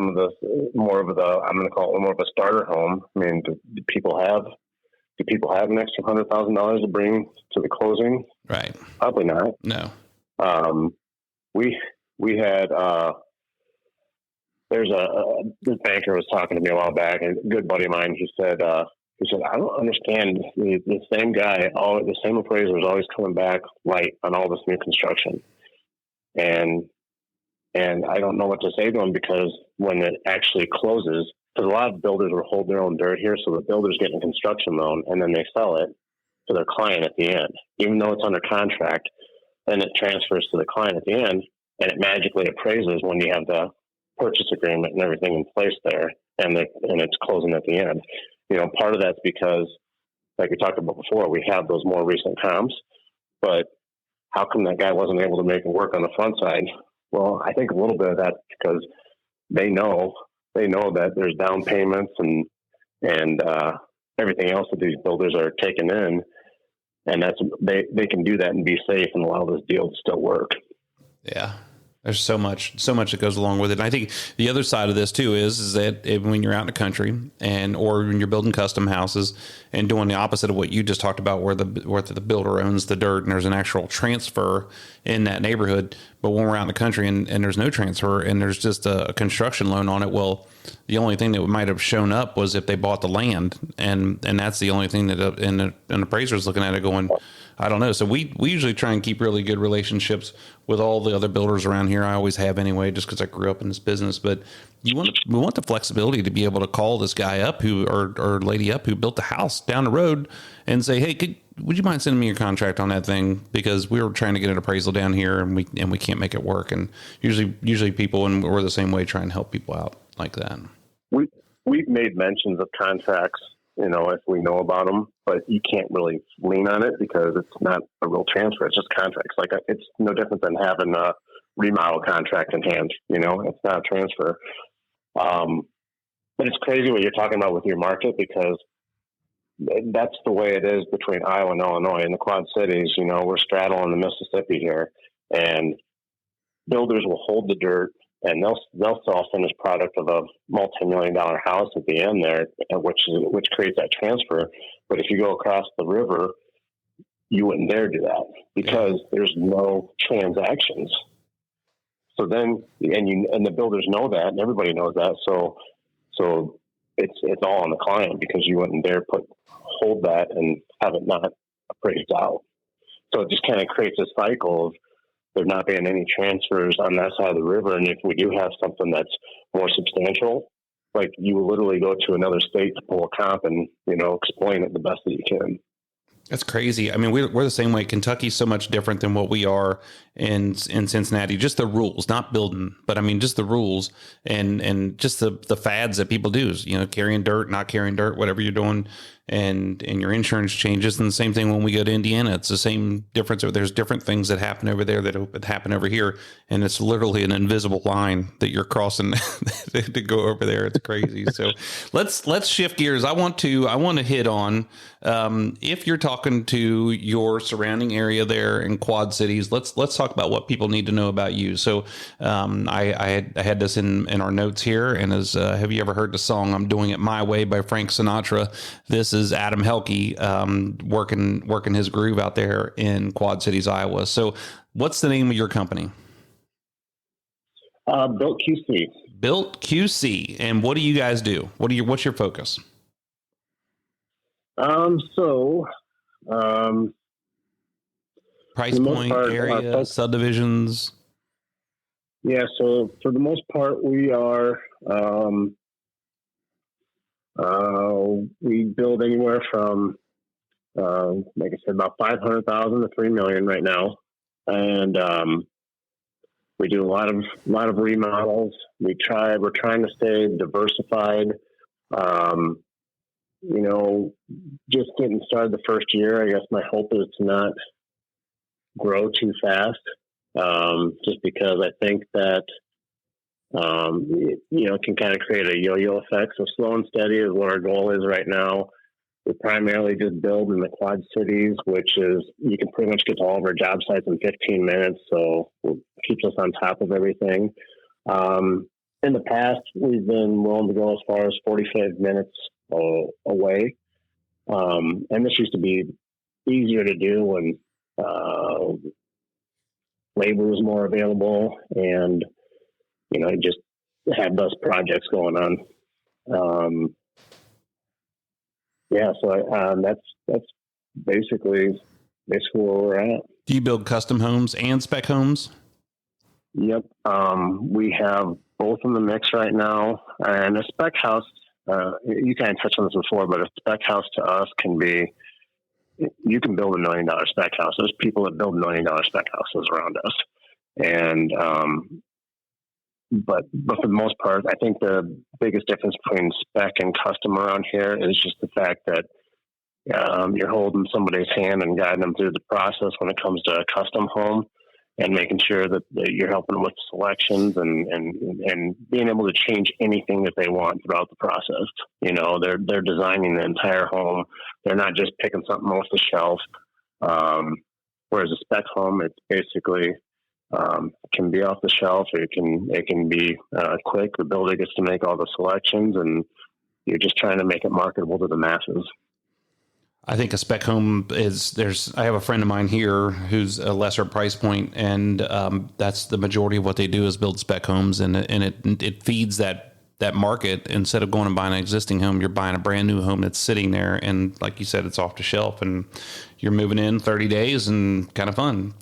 of the more of the, I'm going to call it more of a starter home. I mean, do people have an extra $100,000 to bring to the closing? Right. Probably not. No. We had. This banker was talking to me a while back, and a good buddy of mine, he said, I don't understand the same guy, the same appraiser is always coming back light on all this new construction. And I don't know what to say to him, because when it actually closes, because a lot of builders will hold their own dirt here. So the builder's getting a construction loan and then they sell it to their client at the end, even though it's under contract, then it transfers to the client at the end, and it magically appraises when you have the purchase agreement and everything in place there, and it's closing at the end. Part of that's because, like we talked about before, we have those more recent comps, but how come that guy wasn't able to make it work on the front side? Well, I think a little bit of that's because they know that there's down payments and everything else that these builders are taking in, and that's they can do that and be safe and allow this deal to still work. Yeah. There's so much that goes along with it. And I think the other side of this too is that when you're out in the country or when you're building custom houses and doing the opposite of what you just talked about, where the builder owns the dirt and there's an actual transfer in that neighborhood. But when we're out in the country and there's no transfer and there's just a construction loan on it, well, the only thing that might have shown up was if they bought the land, and that's the only thing that an appraiser is looking at it going, I don't know. So we usually try and keep really good relationships with all the other builders around here. I always have anyway, just because I grew up in this business. But we want the flexibility to be able to call this guy up or lady up who built the house down the road and say, hey, would you mind sending me your contract on that thing? Because we were trying to get an appraisal down here and we can't make it work. And usually people, and we're the same way, try and help people out like that. We've made mentions of contracts, if we know about them, but you can't really lean on it because it's not a real transfer. It's just contracts. Like, it's no different than having a remodel contract in hand. It's not a transfer. But it's crazy what you're talking about with your market, because that's the way it is between Iowa and Illinois. In the Quad Cities, we're straddling the Mississippi here, and builders will hold the dirt, and they'll sell a finished product of a multi-million-dollar house at the end there, which creates that transfer. But if you go across the river, you wouldn't dare do that, because there's no transactions. So then, and the builders know that, and everybody knows that. So it's all on the client, because you wouldn't dare hold that and have it not appraised out. So it just kind of creates a cycle of there not being any transfers on that side of the river. And if we do have something that's more substantial, like, you will literally go to another state to pull a comp and, explain it the best that you can. That's crazy. I mean, we're the same way. Kentucky's so much different than what we are in Cincinnati. Just the rules, not building, but I mean, just the rules and just the fads that people do is, carrying dirt, not carrying dirt, whatever you're doing, and your insurance changes. And the same thing when we go to Indiana, it's the same difference. There's different things that happen over there that would happen over here. And it's literally an invisible line that you're crossing to go over there. It's crazy. So let's shift gears. I want to hit on, if you're talking to your surrounding area there in Quad Cities, let's talk about what people need to know about you. So, I had this in our notes here, and have you ever heard the song "I'm Doing It My Way" by Frank Sinatra? This is Adam Hehlke, working his groove out there in Quad Cities, Iowa. So what's the name of your company? Built QC. Built QC. And what do you guys do? What's your focus? Price point, area, subdivisions. Yeah. So for the most part, we are, we build anywhere from, like I said, about 500,000 to 3 million right now. And, we do a lot of remodels. We're trying to stay diversified. Just getting started the first year, I guess my hope is to not grow too fast. Just because I think that, it can kind of create a yo-yo effect. So slow and steady is what our goal is right now. We primarily just build in the Quad Cities, which is, you can pretty much get to all of our job sites in 15 minutes. So it keeps us on top of everything. In the past, we've been willing to go as far as 45 minutes away. And this used to be easier to do when labor was more available, and just had less projects going on. So that's basically where we're at. Do you build custom homes and spec homes? Yep. We have both in the mix right now, and a spec house. You kind of touched on this before, but a spec house to us can be, you can build $1 million spec house. There's people that build $1 million spec houses around us. And, but for the most part, I think the biggest difference between spec and custom around here is just the fact that, you're holding somebody's hand and guiding them through the process when it comes to a custom home, and making sure that you're helping them with selections and being able to change anything that they want throughout the process. They're designing the entire home. They're not just picking something off the shelf. Whereas a spec home, it's basically, can be off the shelf. It can be quick. The builder gets to make all the selections, and you're just trying to make it marketable to the masses. I think a spec home I have a friend of mine here who's a lesser price point, and that's the majority of what they do is build spec homes, and it feeds that market. Instead of going and buying an existing home, you're buying a brand new home that's sitting there, and like you said, it's off the shelf, and you're moving in 30 days and kind of fun.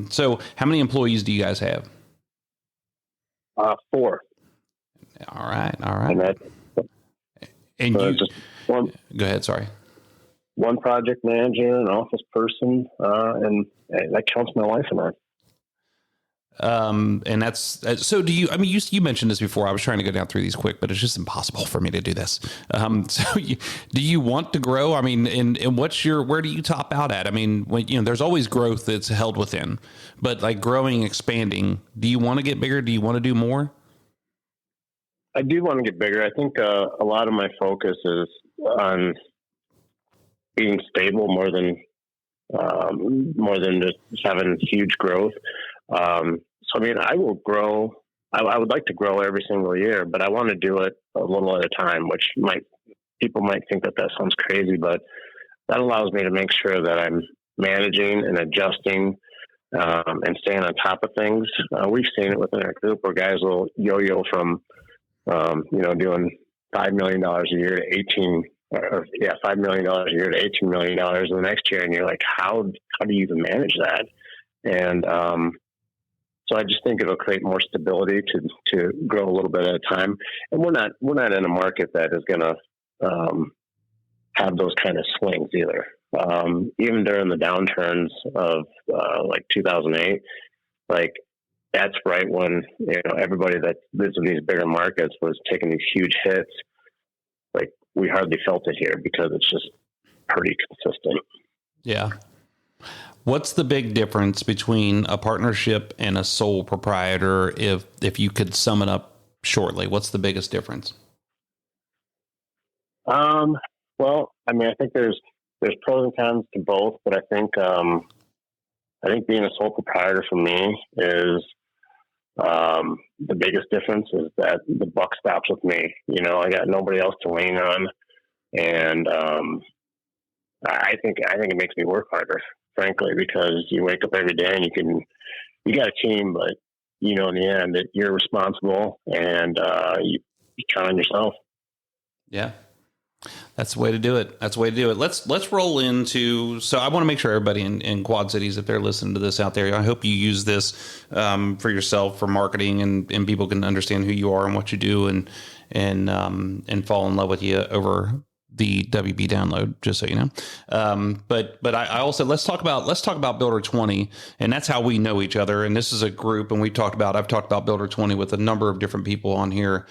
So how many employees do you guys have? 4. All right. And so you just one. Go ahead. Sorry. One project manager, an office person, and that counts my wife and I. And that's, so do you, I mean, you mentioned this before. I was trying to go down through these quick, but it's just impossible for me to do this. Do you want to grow? I mean, and where do you top out at? I mean, there's always growth that's held within, but like growing, expanding, do you want to get bigger? Do you want to do more? I do want to get bigger. I think a lot of my focus is on being stable more than just having huge growth. So, I mean, I will grow. I would like to grow every single year, but I want to do it a little at a time, which people might think that sounds crazy, but that allows me to make sure that I'm managing and adjusting and staying on top of things. We've seen it within our group where guys will yo-yo from, doing $5 million a year to $5 million a year to $18 million the next year. And you're like, how do you even manage that? And, so I just think it'll create more stability to grow a little bit at a time. And we're not in a market that is going to, have those kind of swings either. Even during the downturns of, like 2008, like that's right when, everybody that lives in these bigger markets was taking these huge hits. Like we hardly felt it here because it's just pretty consistent. Yeah. What's the big difference between a partnership and a sole proprietor? If you could sum it up shortly, what's the biggest difference? Well, I mean, I think there's pros and cons to both, but I think being a sole proprietor for me is, the biggest difference is that the buck stops with me. I got nobody else to lean on. And, I think it makes me work harder, frankly, because you wake up every day and you got a team, but in the end that you're responsible and, you count on yourself. Yeah. That's the way to do it. Let's roll into, so I want to make sure everybody in Quad Cities, if they're listening to this out there, I hope you use this, for yourself, for marketing, and people can understand who you are and what you do and fall in love with you over the WB download, just so you know. But I also, let's talk about Builder 20, and that's how we know each other. And this is a group, and I've talked about Builder 20 with a number of different people on here,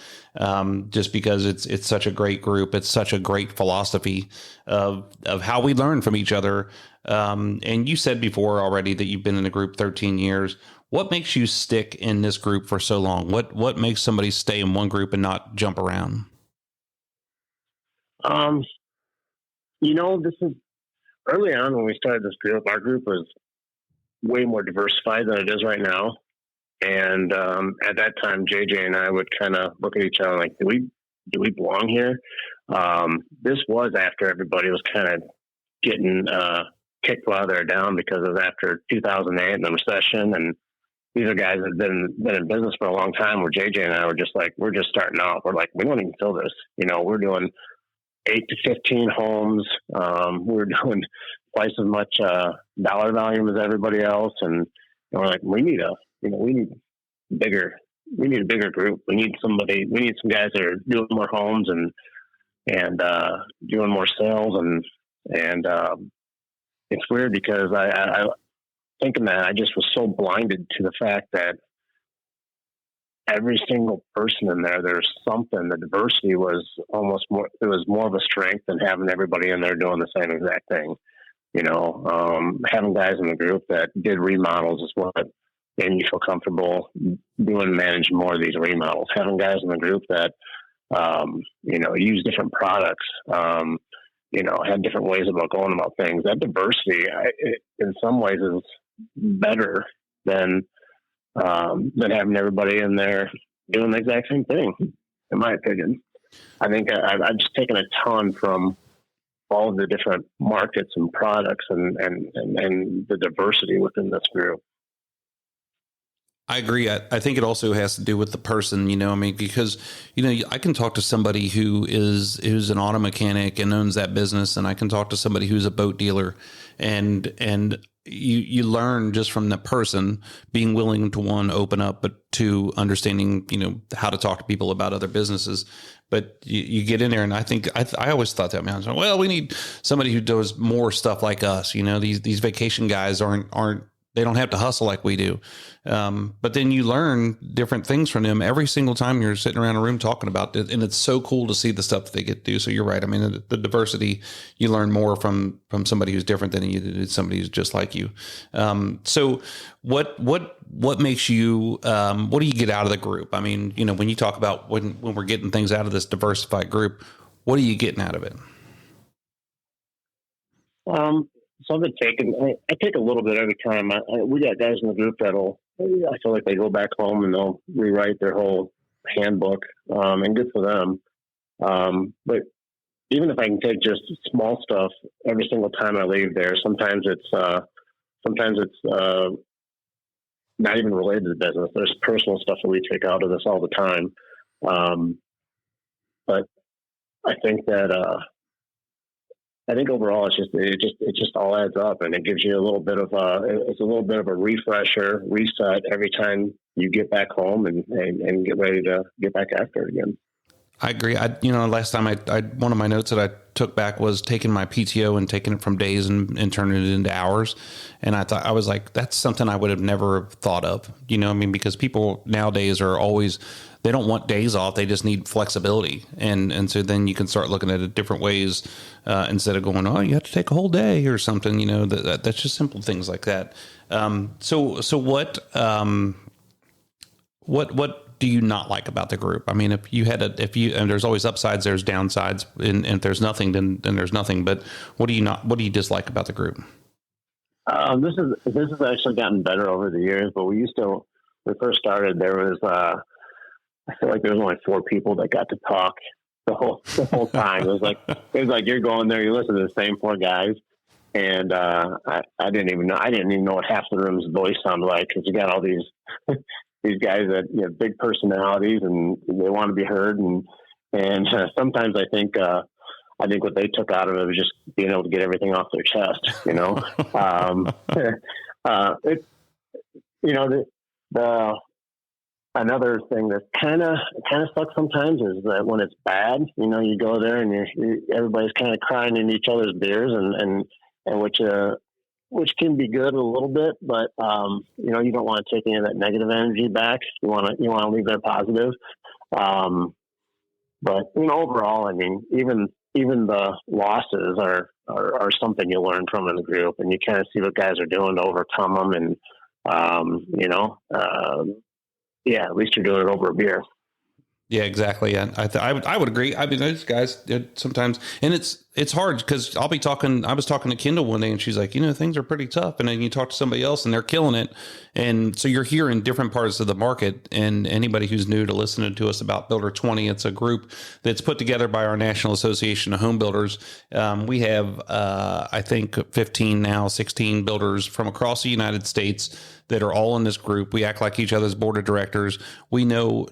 just because it's such a great group. It's such a great philosophy of how we learn from each other. And you said before already that you've been in the group 13 years. What makes you stick in this group for so long? What makes somebody stay in one group and not jump around? This is early on when we started this group. Our group was way more diversified than it is right now. And at that time, JJ and I would kind of look at each other like, do we belong here? This was after everybody was kind of getting kicked while they're down because of after 2008 and the recession. And these are guys that have been in business for a long time, where JJ and I were just like, we're just starting out. We're like, we don't even fill this. We're doing 8 to 15 homes. We're doing twice as much dollar volume as everybody else, and we're like, we need a bigger group. We need some guys that are doing more homes and doing more sales, and it's weird because I thinking that I just was so blinded to the fact that every single person in there's something. The diversity was almost more, it was more of a strength than having everybody in there doing the same exact thing. Having guys in the group that did remodels is what made me feel comfortable managing more of these remodels. Having guys in the group that, use different products, had different ways about going about things. That diversity, in some ways, is better than having everybody in there doing the exact same thing, in my opinion. I think I've just taken a ton from all of the different markets and products and the diversity within this group. I agree. I think it also has to do with the person, because, I can talk to somebody who's an auto mechanic and owns that business. And I can talk to somebody who's a boat dealer, and you learn just from the person being willing to, one, open up, but two, understanding, how to talk to people about other businesses. But you get in there, and I think I always thought that, man. Well, we need somebody who does more stuff like us. These vacation guys aren't They don't have to hustle like we do. But then you learn different things from them every single time you're sitting around a room talking about it. And it's so cool to see the stuff that they get to do. So you're right. I mean, the diversity, you learn more from somebody who's different than you did somebody who's just like you. So what makes you, what do you get out of the group? I mean, you know, when you talk about when we're getting things out of this diversified group, what are you getting out of it? So I've been I take a little bit every time. We got guys in the group I feel like they go back home and they'll rewrite their whole handbook, and good for them. But even if I can take just small stuff every single time I leave there, sometimes it's not even related to the business. There's personal stuff that we take out of this all the time. But I think that, I think overall it just all adds up, and it gives you a little bit of a refresher, reset every time you get back home and get ready to get back after it again. I agree. Last time I one of my notes that I took back was taking my PTO and taking it from days and turning it into hours. And I was like, that's something I would have never thought of, you know, I mean, because people nowadays are always, they don't want days off. They just need flexibility. And so then you can start looking at it different ways, instead of going, oh, you have to take a whole day or something, you know, that's just simple things like that. So what do you not like about the group? I mean, and there's always upsides, there's downsides, and if there's nothing, then there's nothing. But what do you dislike about the group? This has actually gotten better over the years, but when we first started, there was, I feel like there was only 4 people that got to talk the whole time. It was like you're going there, you listen to the same 4 guys. And, I didn't even know what half the room's voice sounded like, because you got all these guys that, you know, big personalities and they want to be heard. And sometimes I think what they took out of it was just being able to get everything off their chest, you know? Another thing that kind of sucks sometimes is that when it's bad, you know, you go there and everybody's kind of crying in each other's beers, and which can be good a little bit, but you know, you don't want to take any of that negative energy back. You want to leave that positive. But you know, overall, I mean, even the losses are something you learn from in the group, and you kind of see what guys are doing to overcome them, and yeah, at least you're doing it over a beer. Yeah, exactly. And I would agree. I mean, those guys sometimes, and it's hard because I was talking to Kendall one day and she's like, you know, things are pretty tough. And then you talk to somebody else and they're killing it. And so you're hearing different parts of the market. And anybody who's new to listening to us about Builder 20, it's a group that's put together by our National Association of Home Builders. We have, I think 16 builders from across the United States that are all in this group. We act like each other's board of directors. We know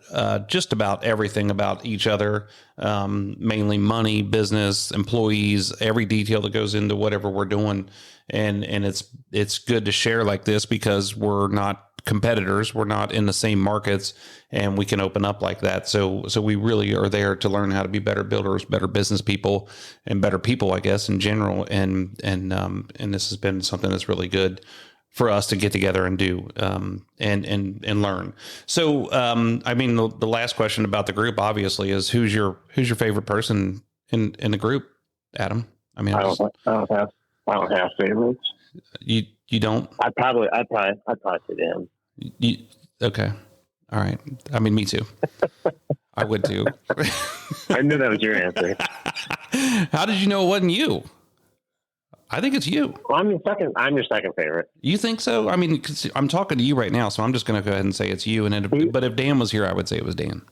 just about everything about each other, mainly money, business, employees, every detail that goes into whatever we're doing. And it's good to share like this because we're not competitors. We're not in the same markets, and we can open up like that. So we really are there to learn how to be better builders, better business people, and better people, I guess, in general. And this has been something that's really good for us to get together and do, and learn. So, I mean, the last question about the group obviously is who's your favorite person in the group, Adam? I mean, I don't have favorites. You don't? I'd probably say Dan. Okay. All right. I mean, me too. I would too. I knew that was your answer. How did you know it wasn't you? I think it's you. Well, I'm your second favorite. You think so? I mean, 'cause I'm talking to you right now, so I'm just going to go ahead and say it's you. But if Dan was here, I would say it was Dan.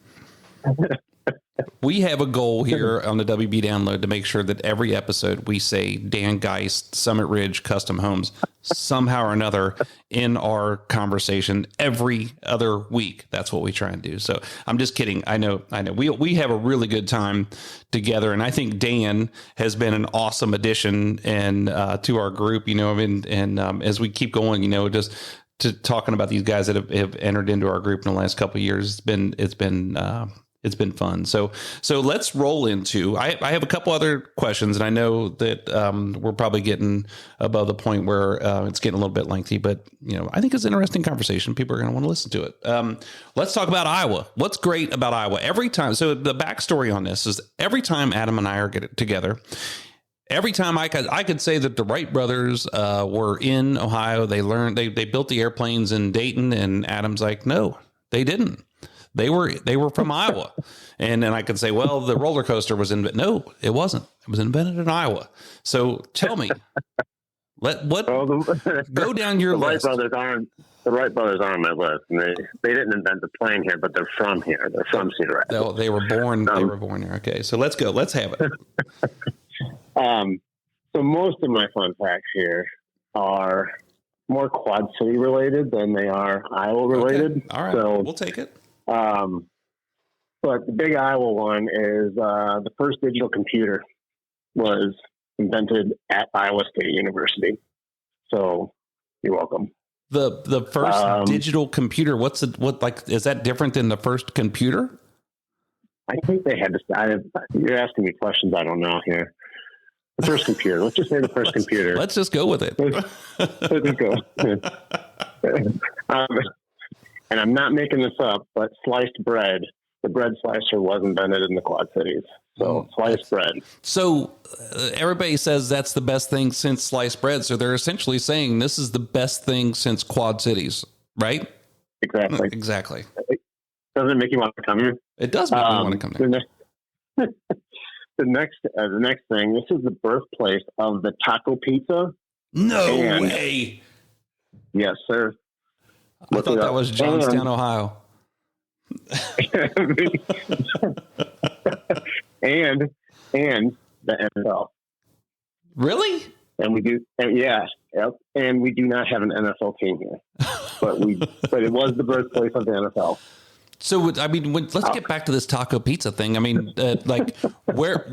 We have a goal here on the WB Download to make sure that every episode we say Dan Geist, Summit Ridge Custom Homes, somehow or another in our conversation every other week. That's what we try and do. So I'm just kidding. I know. We have a really good time together, and I think Dan has been an awesome addition and to our group. You know, and as we keep going, you know, just to talking about these guys that have entered into our group in the last couple of years, it's been It's been fun. So let's roll into, I have a couple other questions, and I know that we're probably getting above the point where it's getting a little bit lengthy, but I think it's an interesting conversation. People are going to want to listen to it. Let's talk about Iowa. What's great about Iowa? Every time, so the backstory on this is every time Adam and I are get together, every time I could say that the Wright brothers were in Ohio. They learned, they built the airplanes in Dayton, and Adam's like, no, they didn't. They were from Iowa. And then I could say, well, the roller coaster was no, it wasn't. It was invented in Iowa. So tell me, go down your list. The Wright brothers aren't on my list. And they didn't invent the plane here, but they're from here. They're from Cedar Rapids. They were born. They were born here. Okay, so let's go. Let's have it. So most of my fun facts here are more Quad City related than they are Iowa related. Okay. All right, so we'll take it. But the big Iowa one is the first digital computer was invented at Iowa State University. So you're welcome. The first digital computer. Is that different than the first computer? I think they had to. You're asking me questions I don't know here. The first computer. Let's just say the first computer. Let's just go with it. Let's just go. And I'm not making this up, but sliced bread, the bread slicer was invented in the Quad Cities. So sliced bread. So everybody says that's the best thing since sliced bread. So they're essentially saying this is the best thing since Quad Cities, right? Exactly. Exactly. Doesn't it make you want to come here? It does make me want to come here. The next thing, this is the birthplace of the taco pizza. No way. Yes, sir. I thought that was Johnstown, Ohio. and the NFL. Really? And we do, yep. And we do not have an NFL team here, but it was the birthplace of the NFL. So, I mean, let's get back to this taco pizza thing. I mean, where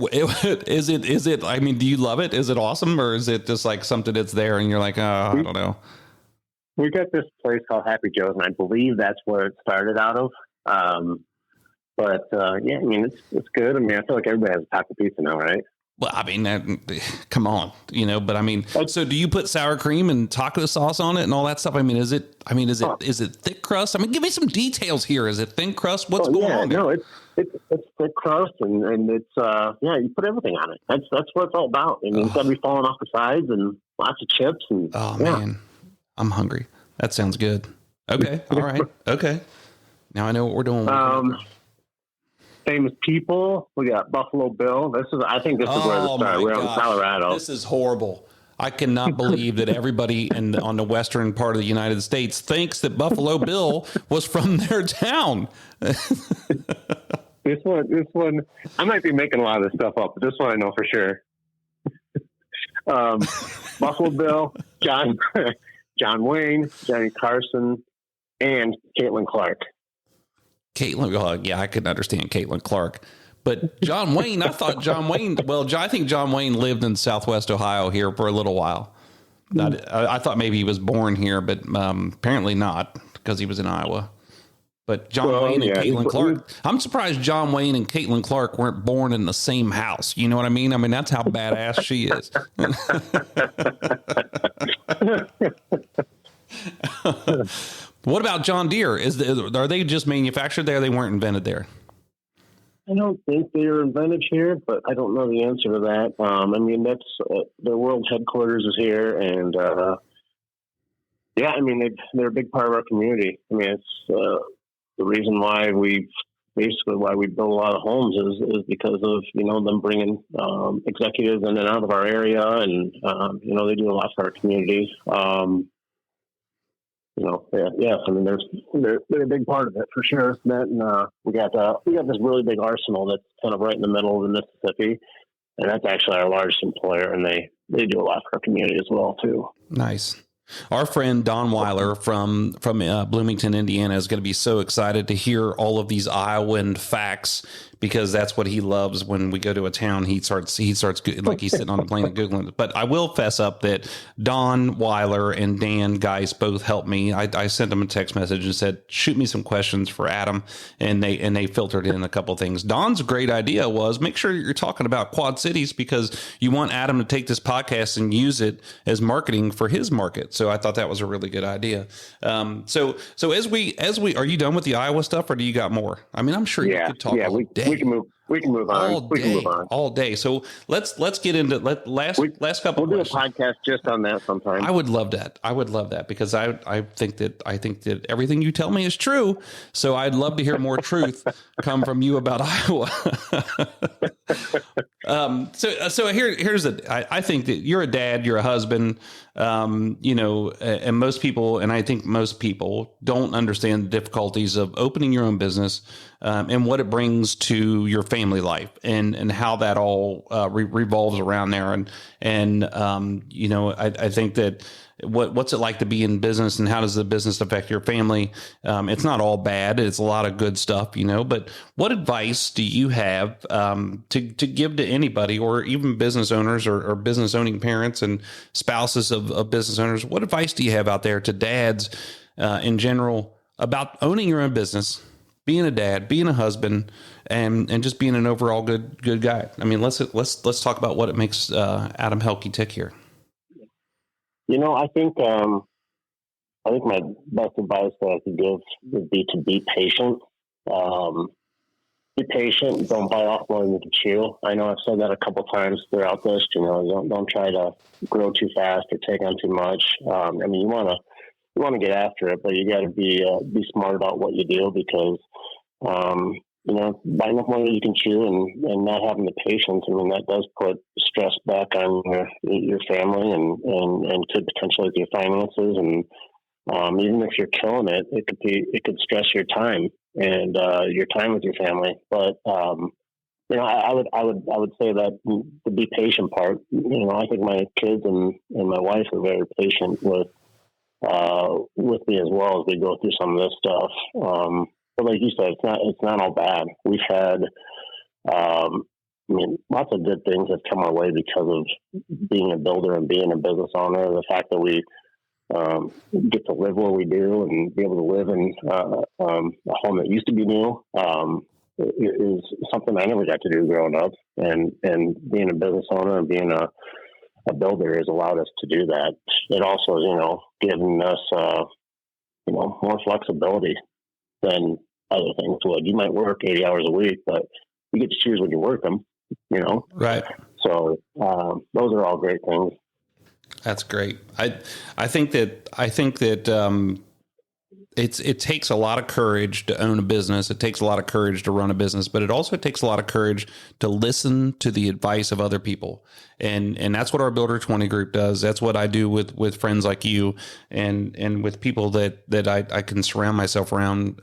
is it? Is it? I mean, do you love it? Is it awesome, or is it just like something that's there and you're like, I don't know? We got this place called Happy Joe's, and I believe that's where it started out of. Yeah, I mean, it's good. I mean, I feel like everybody has a taco pizza now, right? Well, I mean, come on, but I mean, so do you put sour cream and taco sauce on it and all that stuff? I mean, is it thick crust? I mean, give me some details here. Is it thin crust? What's going on there? No, it's thick crust and it's, you put everything on it. That's what it's all about. I mean, it's got to be falling off the sides and lots of chips and, man, I'm hungry. That sounds good. Okay. All right. Okay. Now I know what we're doing. Famous people. We got Buffalo Bill. I think this is where this started. We're in Colorado. This is horrible. I cannot believe that everybody on the western part of the United States thinks that Buffalo Bill was from their town. This one, I might be making a lot of this stuff up, but this one I know for sure. Buffalo Bill, John Wayne, Johnny Carson, and Caitlin Clark. I could understand Caitlin Clark, but John Wayne, I think John Wayne lived in Southwest Ohio here for a little while. I thought maybe he was born here, but apparently not because he was in Iowa. But John Wayne and Caitlin Clark, I'm surprised John Wayne and Caitlin Clark weren't born in the same house. You know what I mean? I mean, that's how badass she is. What about John Deere? Are they just manufactured there? They weren't invented there. I don't think they were invented here, but I don't know the answer to that. I mean, that's their world headquarters is here, and I mean they're a big part of our community. I mean, it's the reason why we build a lot of homes is because of them bringing executives in and out of our area, and they do a lot for our community. I mean, they're a big part of it for sure. That, and we got this really big arsenal that's kind of right in the middle of the Mississippi, and that's actually our largest employer, and they do a lot for our community as well too. Nice. Our friend Don Weiler from Bloomington, Indiana, is going to be so excited to hear all of these Iowan facts, because that's what he loves. When we go to a town, he starts like he's sitting on the plane and Googling it. But I will fess up that Don Weiler and Dan Geis both helped me. I sent them a text message and said, shoot me some questions for Adam. And they filtered in a couple of things. Don's great idea was make sure you're talking about Quad Cities, because you want Adam to take this podcast and use it as marketing for his market. So I thought that was a really good idea. So as we, are you done with the Iowa stuff, or do you got more? I mean, I'm sure you could talk all day. We can move on. We can move on all day. So let's get into last couple. We'll do a podcast just on that sometime. I would love that because I think that everything you tell me is true. So I'd love to hear more truth come from you about Iowa. So here's I think that you're a dad, you're a husband, and most people, and I think most people don't understand the difficulties of opening your own business, and what it brings to your family life, and how that all revolves around there. I think that what's it like to be in business, and how does the business affect your family? It's not all bad. It's a lot of good stuff, but what advice do you have to give to anybody, or even business owners or business owning parents and spouses of business owners? What advice do you have out there to dads in general about owning your own business, being a dad, being a husband, and just being an overall good guy? I mean, let's talk about what it makes Adam Hehlke tick here. I think my best advice that I could give would be to be patient. Be patient. Don't bite off more than you can chew. I know I've said that a couple times throughout this. Don't try to grow too fast or take on too much. You want to get after it, but you got to be smart about what you do, because biting off more than you can chew and not having the patience. That does put stress back on your family and could potentially your finances. And even if you're killing it, it could stress your time and your time with your family. But I would say that the be patient part. I think my kids and my wife are very patient with me as well as we go through some of this stuff. But like you said, it's not all bad. We've had, lots of good things have come our way because of being a builder and being a business owner. The fact that we get to live where we do and be able to live in a home that used to be new is something I never got to do growing up. And being a business owner and being a builder has allowed us to do that. It also is, giving us, more flexibility than other things would. You might work 80 hours a week, but you get to choose when you work them, Right. So those are all great things. That's great. I think that it takes a lot of courage to own a business. It takes a lot of courage to run a business, but it also takes a lot of courage to listen to the advice of other people. And that's what our Builder 20 group does. That's what I do with friends like you and with people that I can surround myself around,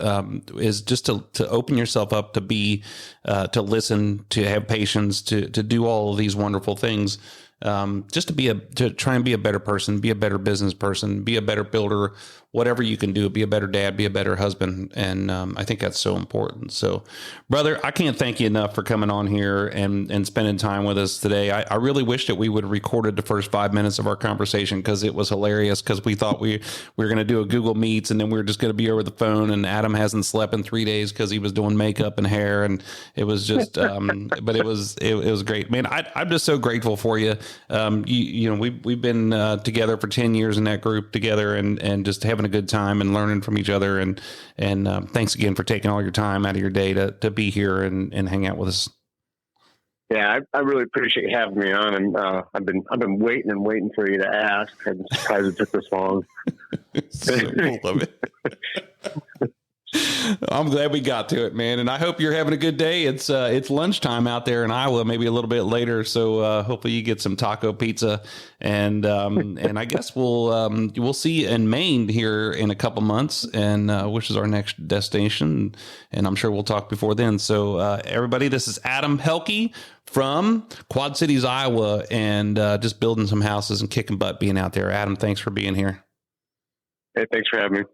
is just to open yourself up, to listen, to have patience, to do all of these wonderful things. Just to try and be a better person, be a better business person, be a better builder, whatever you can do, be a better dad, be a better husband. And I think that's so important. So, brother, I can't thank you enough for coming on here and spending time with us today. I really wish that we would have recorded the first 5 minutes of our conversation, because it was hilarious, because we thought we were going to do a Google Meets and then we were just going to be over the phone, and Adam hasn't slept in 3 days because he was doing makeup and hair, and it was just but it was great, man. I'm just so grateful for you. We've been together for 10 years in that group together, and just having a good time and learning from each other. And thanks again for taking all your time out of your day to be here and hang out with us. Yeah, I really appreciate you having me on, and I've been waiting for you to ask. I'm surprised it took this long. So cool of it. I'm glad we got to it, man. And I hope you're having a good day. It's lunchtime out there in Iowa, maybe a little bit later. So hopefully you get some taco pizza, and I guess we'll see you in Maine here in a couple months, and which is our next destination. And I'm sure we'll talk before then. So everybody, this is Adam Hehlke from Quad Cities, Iowa, and just building some houses and kicking butt being out there. Adam, thanks for being here. Hey, thanks for having me.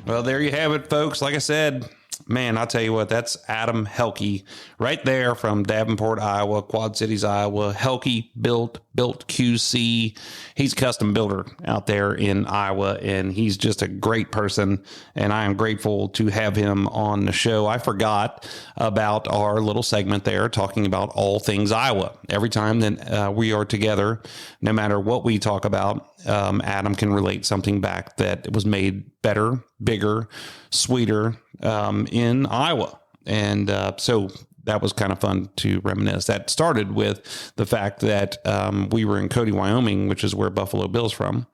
Well, there you have it, folks. Like I said, man, I'll tell you what, that's Adam Hehlke right there from Davenport, Iowa, Quad Cities, Iowa. Hehlke built QC. He's a custom builder out there in Iowa, and he's just a great person, and I am grateful to have him on the show. I forgot about our little segment there talking about all things Iowa. Every time that we are together, no matter what we talk about, Adam can relate something back that was made better, bigger, sweeter in Iowa. And so that was kind of fun to reminisce. That started with the fact that we were in Cody, Wyoming, which is where Buffalo Bill's from.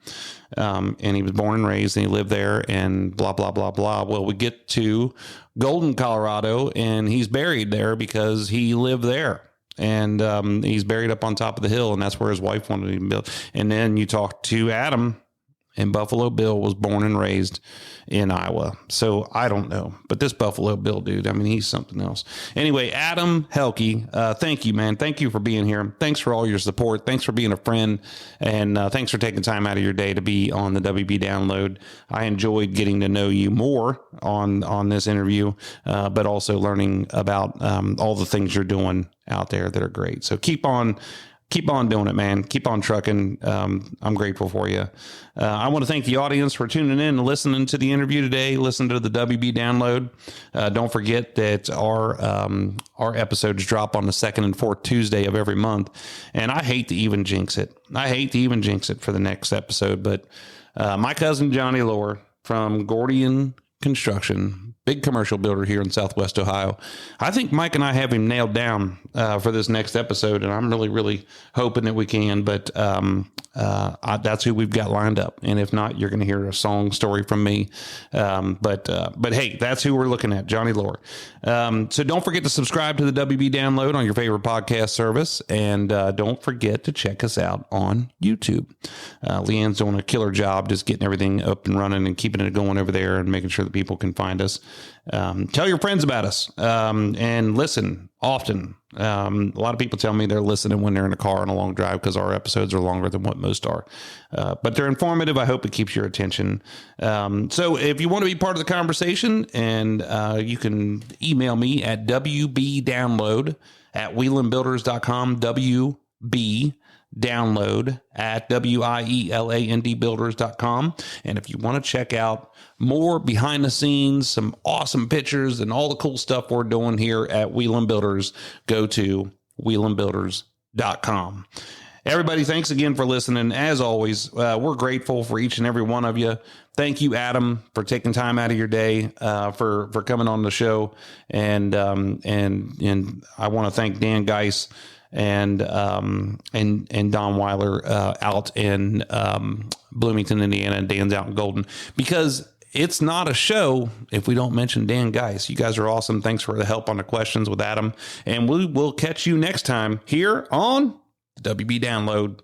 And he was born and raised and he lived there and blah, blah, blah, blah. Well, we get to Golden, Colorado, and he's buried there because he lived there. And he's buried up on top of the hill, and that's where his wife wanted him to build. And then you talk to Adam, and Buffalo Bill was born and raised in Iowa. So I don't know. But this Buffalo Bill dude, I mean, he's something else. Anyway, Adam Hehlke, thank you, man. Thank you for being here. Thanks for all your support. Thanks for being a friend. And thanks for taking time out of your day to be on the WB Download. I enjoyed getting to know you more on this interview, but also learning about all the things you're doing out there that are great. So keep on doing it, man. Keep on trucking. I'm grateful for you. I want to thank the audience for tuning in and listening to the interview today. Listen to the WB Download. Don't forget that our episodes drop on the second and fourth Tuesday of every month. And I hate to even jinx it. For the next episode. But my cousin Johnny Lohr from Gordian Construction, big commercial builder here in Southwest Ohio. I think Mike and I have him nailed down for this next episode, and I'm really, really hoping that we can. But that's who we've got lined up. And if not, you're going to hear a song story from me. But hey, that's who we're looking at, Johnny Lohr. So don't forget to subscribe to the WB Download on your favorite podcast service, and don't forget to check us out on YouTube. Leanne's doing a killer job just getting everything up and running and keeping it going over there and making sure that people can find us. Tell your friends about us and listen often. A lot of people tell me they're listening when they're in a car on a long drive because our episodes are longer than what most are. But they're informative. I hope it keeps your attention. So if you want to be part of the conversation, and you can email me at wbdownload@wielandbuilders.com, wbdownload@wielandbuilders.com. And if you want to check out more behind the scenes, some awesome pictures and all the cool stuff we're doing here at Wieland Builders, go to wielandbuilders.com. Everybody, thanks again for listening. As always, we're grateful for each and every one of you. Thank you, Adam, for taking time out of your day, for coming on the show. And I want to thank Dan Geis and Don Weiler out in Bloomington, Indiana, and Dan's out in Golden, because it's not a show if we don't mention Dan Geis. You guys are awesome. Thanks for the help on the questions with Adam, and we will catch you next time here on the WB Download.